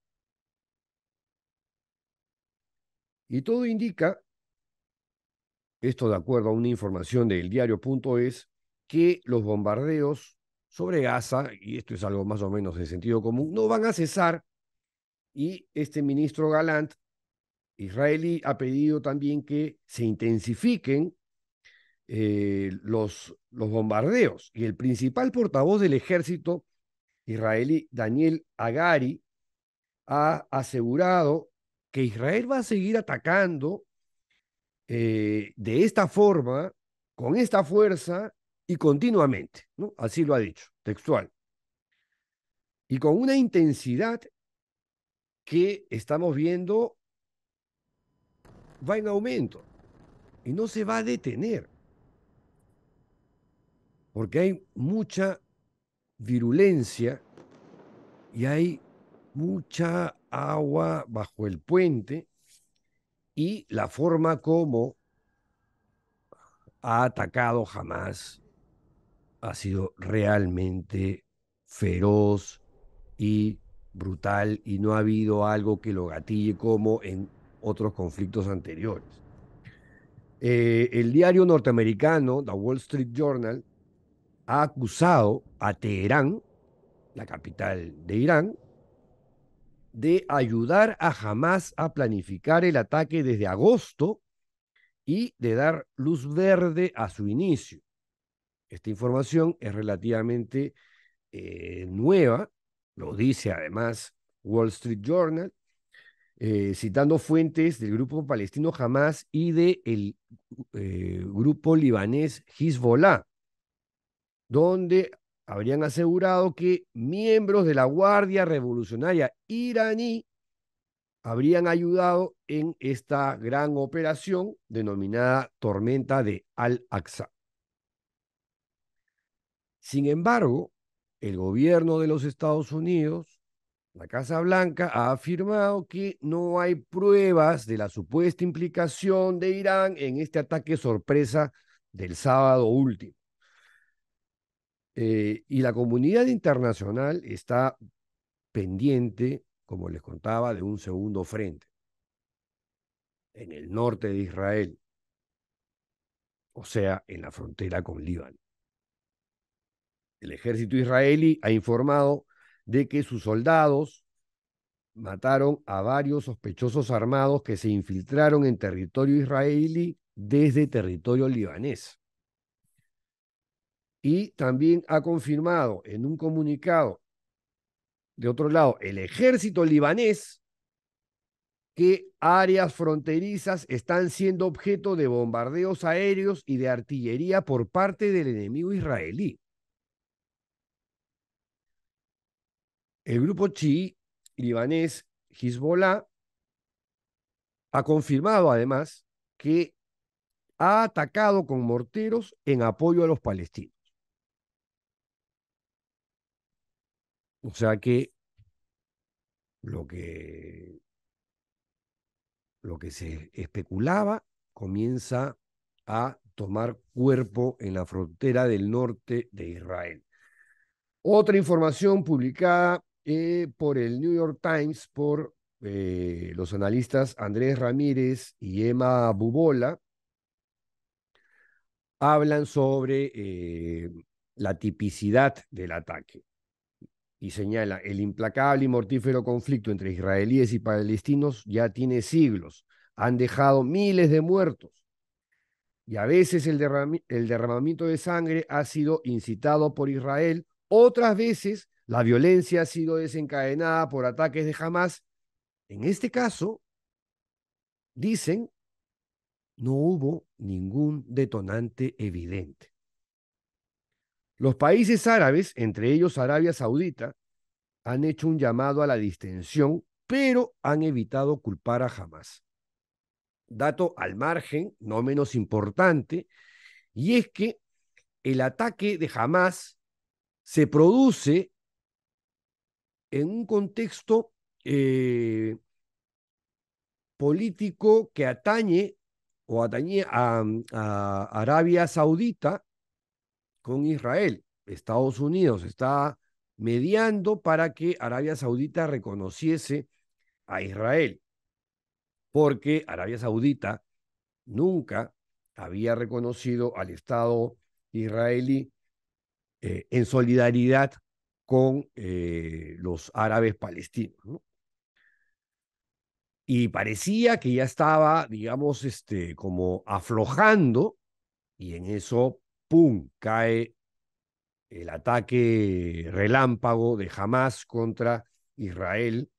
B: Y todo indica, esto de acuerdo a una información del diario.es, que los bombardeos sobre Gaza, y esto es algo más o menos de sentido común, no van a cesar. Y este ministro Galant, israelí, ha pedido también que se intensifiquen los bombardeos. Y el principal portavoz del ejército israelí, Daniel Hagari, ha asegurado que Israel va a seguir atacando de esta forma, con esta fuerza y continuamente, ¿no? Así lo ha dicho, textual. Y con una intensidad que estamos viendo va en aumento y no se va a detener, porque hay mucha virulencia y hay mucha agua bajo el puente, y la forma como ha atacado Hamas ha sido realmente feroz y brutal, y no ha habido algo que lo gatille como en otros conflictos anteriores. El diario norteamericano, The Wall Street Journal, ha acusado a Teherán, la capital de Irán, de ayudar a Hamas a planificar el ataque desde agosto y de dar luz verde a su inicio. Esta información es relativamente nueva, lo dice además Wall Street Journal, citando fuentes del grupo palestino Hamas y del grupo libanés Hezbollah, donde habrían asegurado que miembros de la Guardia Revolucionaria iraní habrían ayudado en esta gran operación denominada Tormenta de Al-Aqsa. Sin embargo, el gobierno de los Estados Unidos, la Casa Blanca, ha afirmado que no hay pruebas de la supuesta implicación de Irán en este ataque sorpresa del sábado último. Y la comunidad internacional está pendiente, como les contaba, de un segundo frente en el norte de Israel, o sea, en la frontera con Líbano. El ejército israelí ha informado de que sus soldados mataron a varios sospechosos armados que se infiltraron en territorio israelí desde territorio libanés. Y también ha confirmado en un comunicado, de otro lado, el ejército libanés, que áreas fronterizas están siendo objeto de bombardeos aéreos y de artillería por parte del enemigo israelí. El grupo chií libanés Hezbollah ha confirmado además que ha atacado con morteros en apoyo a los palestinos. O sea que lo que, lo que se especulaba comienza a tomar cuerpo en la frontera del norte de Israel. Otra información publicada por el New York Times por los analistas Andrés Ramírez y Emma Bubola hablan sobre la tipicidad del ataque. y señala, el implacable y mortífero conflicto entre israelíes y palestinos ya tiene siglos, han dejado miles de muertos y a veces el derramamiento de sangre ha sido incitado por Israel, otras veces la violencia ha sido desencadenada por ataques de Hamas. En este caso, dicen, no hubo ningún detonante evidente. Los países árabes, entre ellos Arabia Saudita, han hecho un llamado a la distensión, pero han evitado culpar a Hamas. Dato al margen, no menos importante, y es que el ataque de Hamas se produce en un contexto político que atañe o atañe a Arabia Saudita con Israel. Estados Unidos está mediando para que Arabia Saudita reconociese a Israel, porque Arabia Saudita nunca había reconocido al Estado israelí en solidaridad con los árabes palestinos, ¿no? Y parecía que ya estaba, digamos, como aflojando, y en eso, ¡pum!, cae el ataque relámpago de Hamas contra Israel,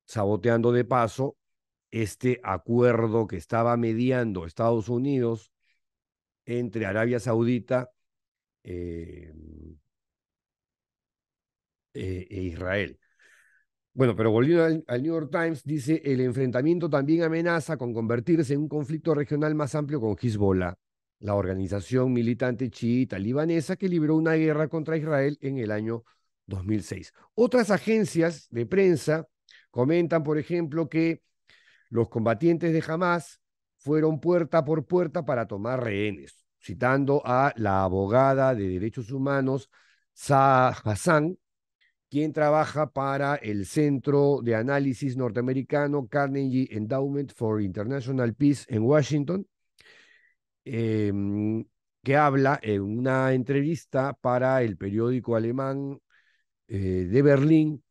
B: saboteando de paso este acuerdo que estaba mediando Estados Unidos entre Arabia Saudita eh, e Israel. Bueno, pero volviendo al New York Times, dice, el enfrentamiento también amenaza con convertirse en un conflicto regional más amplio con Hezbollah, la organización militante chiita libanesa que libró una guerra contra Israel en el año 2006. Otras agencias de prensa comentan, por ejemplo, que los combatientes de Hamas fueron puerta por puerta para tomar rehenes, citando a la abogada de derechos humanos Sa'a Hassan, quien trabaja para el Centro de Análisis Norteamericano Carnegie Endowment for International Peace en Washington, eh, que habla en una entrevista para el periódico alemán de Berlín,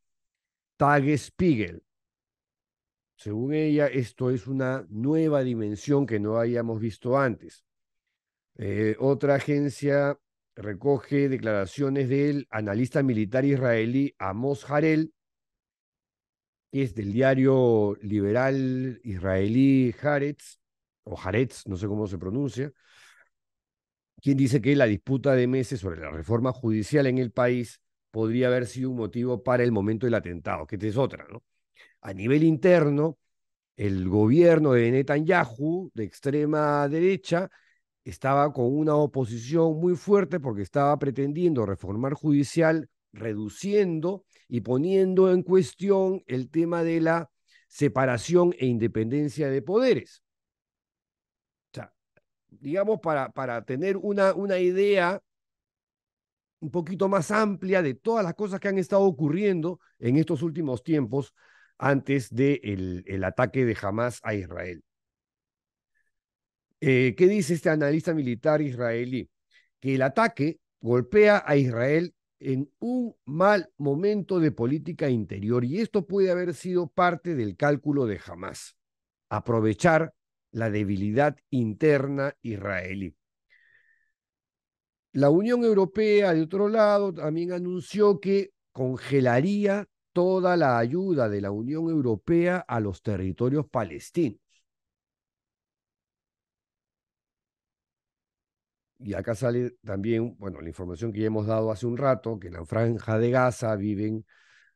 B: Tagesspiegel. Según ella, esto es una nueva dimensión que no habíamos visto antes. Otra agencia recoge declaraciones del analista militar israelí Amos Harel, que es del diario liberal israelí Haaretz, o Haaretz, no sé cómo se pronuncia, quien dice que la disputa de meses sobre la reforma judicial en el país podría haber sido un motivo para el momento del atentado, que esta es otra, ¿no? A nivel interno, el gobierno de Netanyahu, de extrema derecha, estaba con una oposición muy fuerte porque estaba pretendiendo reformar judicial, reduciendo y poniendo en cuestión el tema de la separación e independencia de poderes. O sea, digamos, para tener una idea un poquito más amplia de todas las cosas que han estado ocurriendo en estos últimos tiempos antes del el ataque de Hamas a Israel. ¿Qué dice este analista militar israelí? Que el ataque golpea a Israel en un mal momento de política interior y esto puede haber sido parte del cálculo de Hamas, aprovechar la debilidad interna israelí. La Unión Europea, de otro lado, también anunció que congelaría toda la ayuda de la Unión Europea a los territorios palestinos. Y acá sale también, bueno, la información que ya hemos dado hace un rato, que en la franja de Gaza viven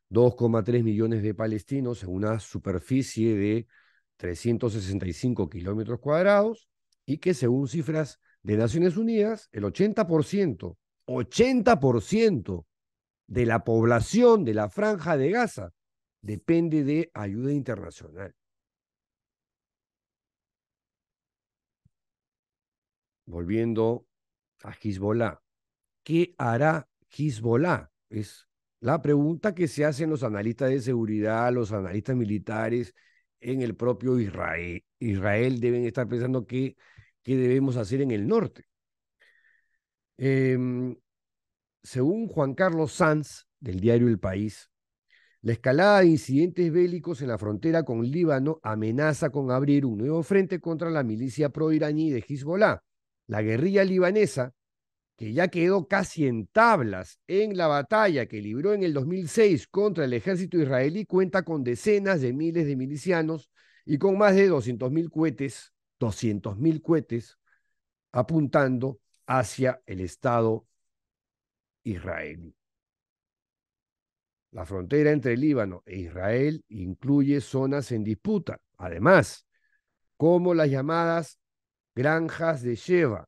B: 2,3 millones de palestinos en una superficie de 365 kilómetros cuadrados y que según cifras de Naciones Unidas, el 80% de la población de la franja de Gaza depende de ayuda internacional. Volviendo a Hezbollah. ¿Qué hará Hezbollah? Es la pregunta que se hacen los analistas de seguridad, los analistas militares en el propio Israel. Israel deben estar pensando qué debemos hacer en el norte. según Juan Carlos Sanz, del diario El País, la escalada de incidentes bélicos en la frontera con Líbano amenaza con abrir un nuevo frente contra la milicia pro-iraní de Hezbollah. La guerrilla libanesa, que ya quedó casi en tablas en la batalla que libró en el 2006 contra el ejército israelí, cuenta con decenas de miles de milicianos y con más de 200.000 cohetes apuntando hacia el Estado israelí. La frontera entre Líbano e Israel incluye zonas en disputa, además, como las llamadas granjas de Sheva,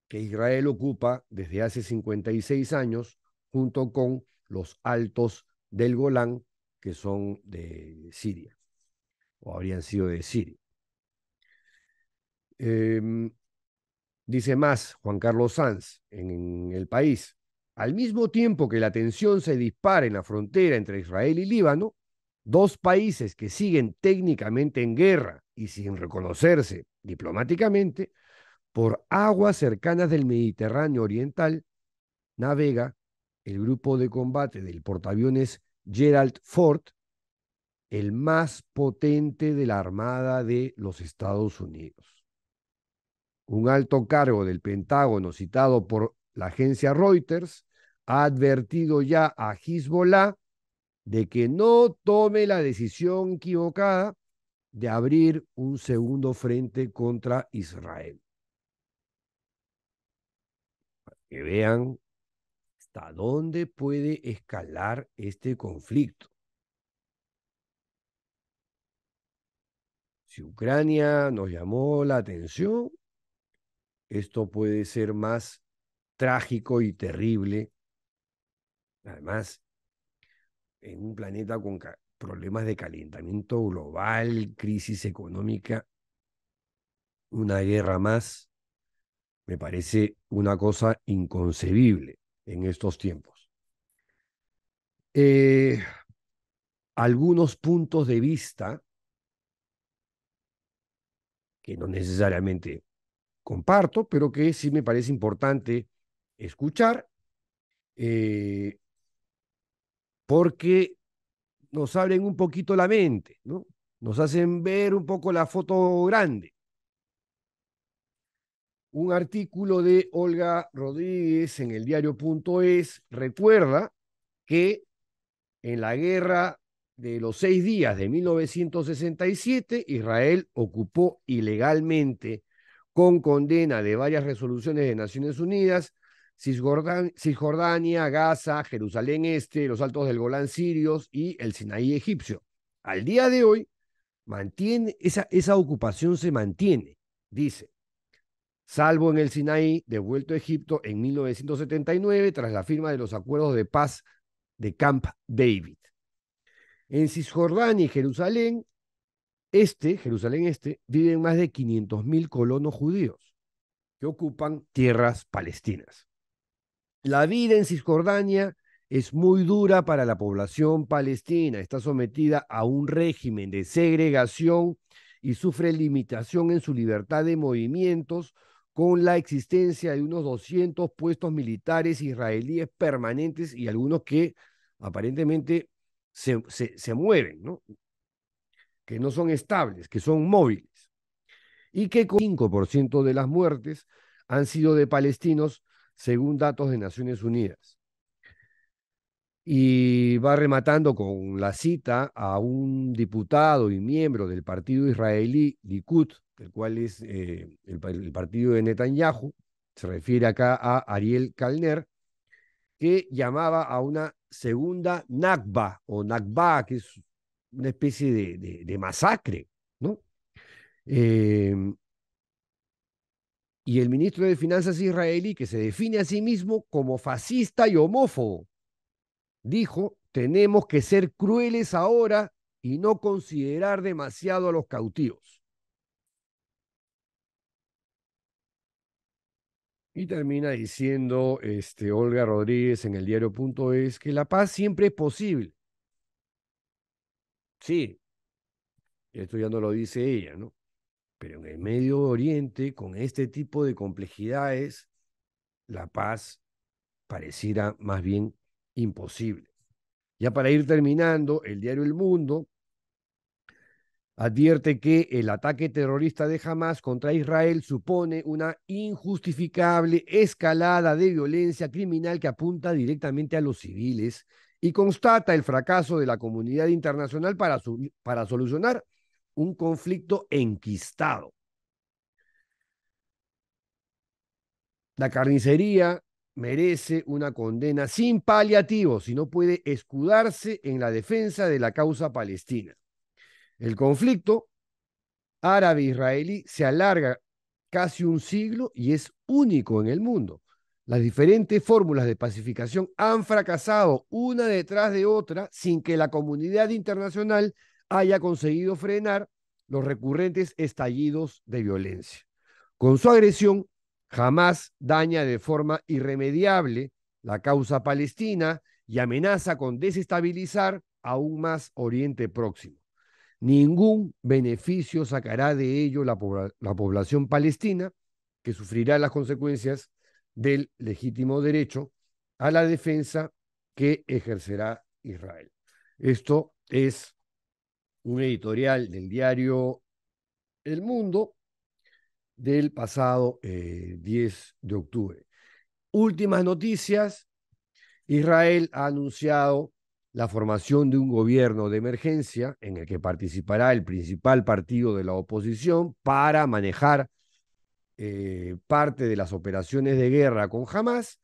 B: que Israel ocupa desde hace 56 años, junto con los altos del Golán, que son de Siria, o habrían sido de Siria. Dice más Juan Carlos Sanz en El País. Al mismo tiempo que la tensión se dispara en la frontera entre Israel y Líbano, dos países que siguen técnicamente en guerra y sin reconocerse diplomáticamente, por aguas cercanas del Mediterráneo Oriental, navega el grupo de combate del portaaviones Gerald Ford, el más potente de la Armada de los Estados Unidos. Un alto cargo del Pentágono citado por la agencia Reuters ha advertido ya a Hezbollah de que no tome la decisión equivocada de abrir un segundo frente contra Israel. Que vean hasta dónde puede escalar este conflicto. Si Ucrania nos llamó la atención, esto puede ser más trágico y terrible. Además, en un planeta con problemas de calentamiento global, crisis económica, una guerra más, me parece una cosa inconcebible en estos tiempos. Algunos puntos de vista que no necesariamente comparto, pero que sí me parece importante escuchar, porque nos abren un poquito la mente, ¿no? Nos hacen ver un poco la foto grande. Un artículo de Olga Rodríguez en el diario.es recuerda que en la guerra de los 6 días de 1967, Israel ocupó ilegalmente, con condena de varias resoluciones de Naciones Unidas, Cisjordania, Gaza, Jerusalén Este, los Altos del Golán sirios y el Sinaí egipcio. Al día de hoy, esa ocupación se mantiene, dice, salvo en el Sinaí, devuelto a Egipto en 1979 tras la firma de los acuerdos de paz de Camp David. En Cisjordania y Jerusalén Este, viven más de 500.000 colonos judíos que ocupan tierras palestinas. La vida en Cisjordania es muy dura para la población palestina. Está sometida a un régimen de segregación y sufre limitación en su libertad de movimientos, con la existencia de unos 200 puestos militares israelíes permanentes y algunos que aparentemente se mueven, ¿no? Que no son estables, que son móviles, y que con 5% de las muertes han sido de palestinos, según datos de Naciones Unidas. Y va rematando con la cita a un diputado y miembro del partido israelí Likud, el cual es el partido de Netanyahu, se refiere acá a Ariel Kalner, que llamaba a una segunda Nakba, o Nakba, que es una especie de masacre, ¿no? Y el ministro de Finanzas israelí, que se define a sí mismo como fascista y homófobo, dijo: tenemos que ser crueles ahora y no considerar demasiado a los cautivos. Y termina diciendo Olga Rodríguez en el diario.es que la paz siempre es posible. Sí, esto ya no lo dice ella, ¿no? Pero en el Medio Oriente, con este tipo de complejidades, la paz pareciera más bien imposible. Ya para ir terminando, el diario El Mundo advierte que el ataque terrorista de Hamás contra Israel supone una injustificable escalada de violencia criminal que apunta directamente a los civiles y constata el fracaso de la comunidad internacional para solucionar un conflicto enquistado. La carnicería merece una condena sin paliativos y no puede escudarse en la defensa de la causa palestina. El conflicto árabe-israelí se alarga casi un siglo y es único en el mundo. Las diferentes fórmulas de pacificación han fracasado una detrás de otra sin que la comunidad internacional haya conseguido frenar los recurrentes estallidos de violencia. Con su agresión, Hamás daña de forma irremediable la causa palestina y amenaza con desestabilizar aún más Oriente Próximo. Ningún beneficio sacará de ello la población palestina, que sufrirá las consecuencias del legítimo derecho a la defensa que ejercerá Israel. Esto es un editorial del diario El Mundo del pasado 10 de octubre. Últimas noticias: Israel ha anunciado la formación de un gobierno de emergencia en el que participará el principal partido de la oposición para manejar parte de las operaciones de guerra con Hamás,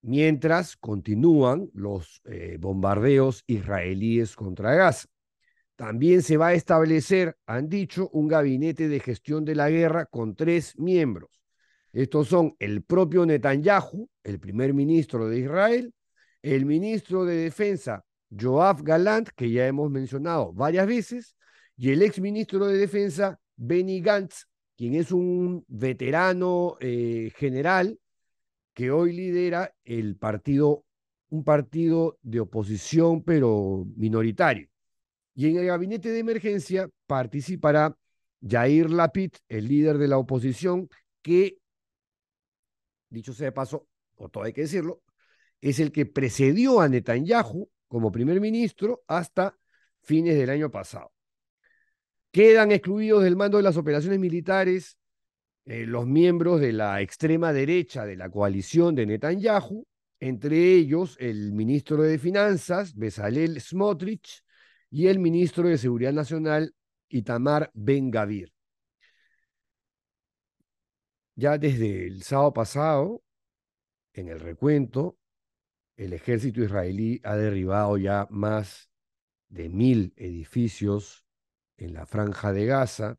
B: mientras continúan los bombardeos israelíes contra Gaza. También se va a establecer, han dicho, un gabinete de gestión de la guerra con 3 miembros. Estos son el propio Netanyahu, el primer ministro de Israel, el ministro de Defensa, Yoav Gallant, que ya hemos mencionado varias veces, y el exministro de Defensa, Benny Gantz, quien es un veterano general que hoy lidera un partido de oposición, pero minoritario. Y en el gabinete de emergencia participará Yair Lapid, el líder de la oposición, que, dicho sea de paso, o todo hay que decirlo, es el que precedió a Netanyahu como primer ministro hasta fines del año pasado. Quedan excluidos del mando de las operaciones militares los miembros de la extrema derecha de la coalición de Netanyahu, entre ellos el ministro de Finanzas, Bezalel Smotrich, y el ministro de Seguridad Nacional, Itamar Ben-Gavir. Ya desde el sábado pasado, en el recuento, el ejército israelí ha derribado ya más de 1.000 edificios en la franja de Gaza,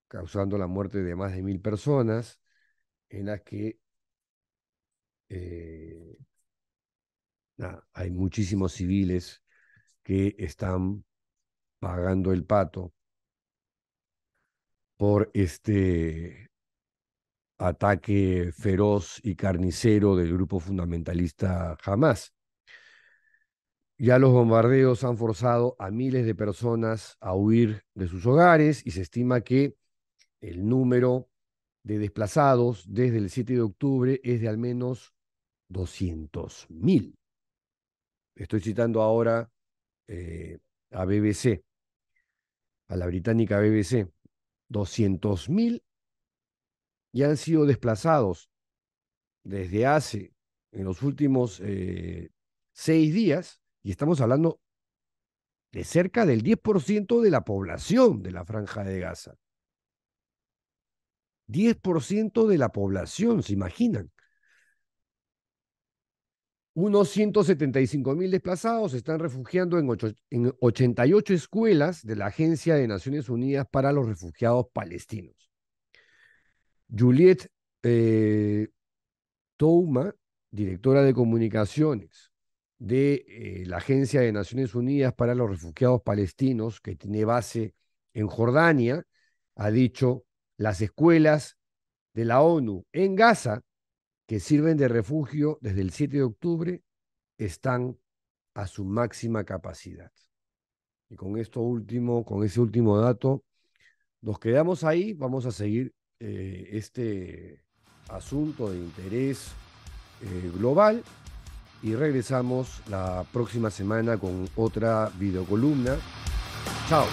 B: causando la muerte de más de 1.000 personas, en las que hay muchísimos civiles que están pagando el pato por este ataque feroz y carnicero del grupo fundamentalista Hamás. Ya los bombardeos han forzado a miles de personas a huir de sus hogares y se estima que el número de desplazados desde el 7 de octubre es de al menos 200.000. Estoy citando ahora a BBC, a la británica BBC. 200.000 ya han sido desplazados desde en los últimos 6 días, y estamos hablando de cerca del 10% de la población de la Franja de Gaza. 10% de la población, ¿se imaginan? Unos 175.000 desplazados se están refugiando en 88 escuelas de la Agencia de Naciones Unidas para los Refugiados Palestinos. Juliette Touma, directora de comunicaciones de la Agencia de Naciones Unidas para los Refugiados Palestinos, que tiene base en Jordania, ha dicho: las escuelas de la ONU en Gaza, que sirven de refugio desde el 7 de octubre, están a su máxima capacidad. Y con ese último dato, nos quedamos ahí. Vamos a seguir este asunto de interés global y regresamos la próxima semana con otra videocolumna. Chao.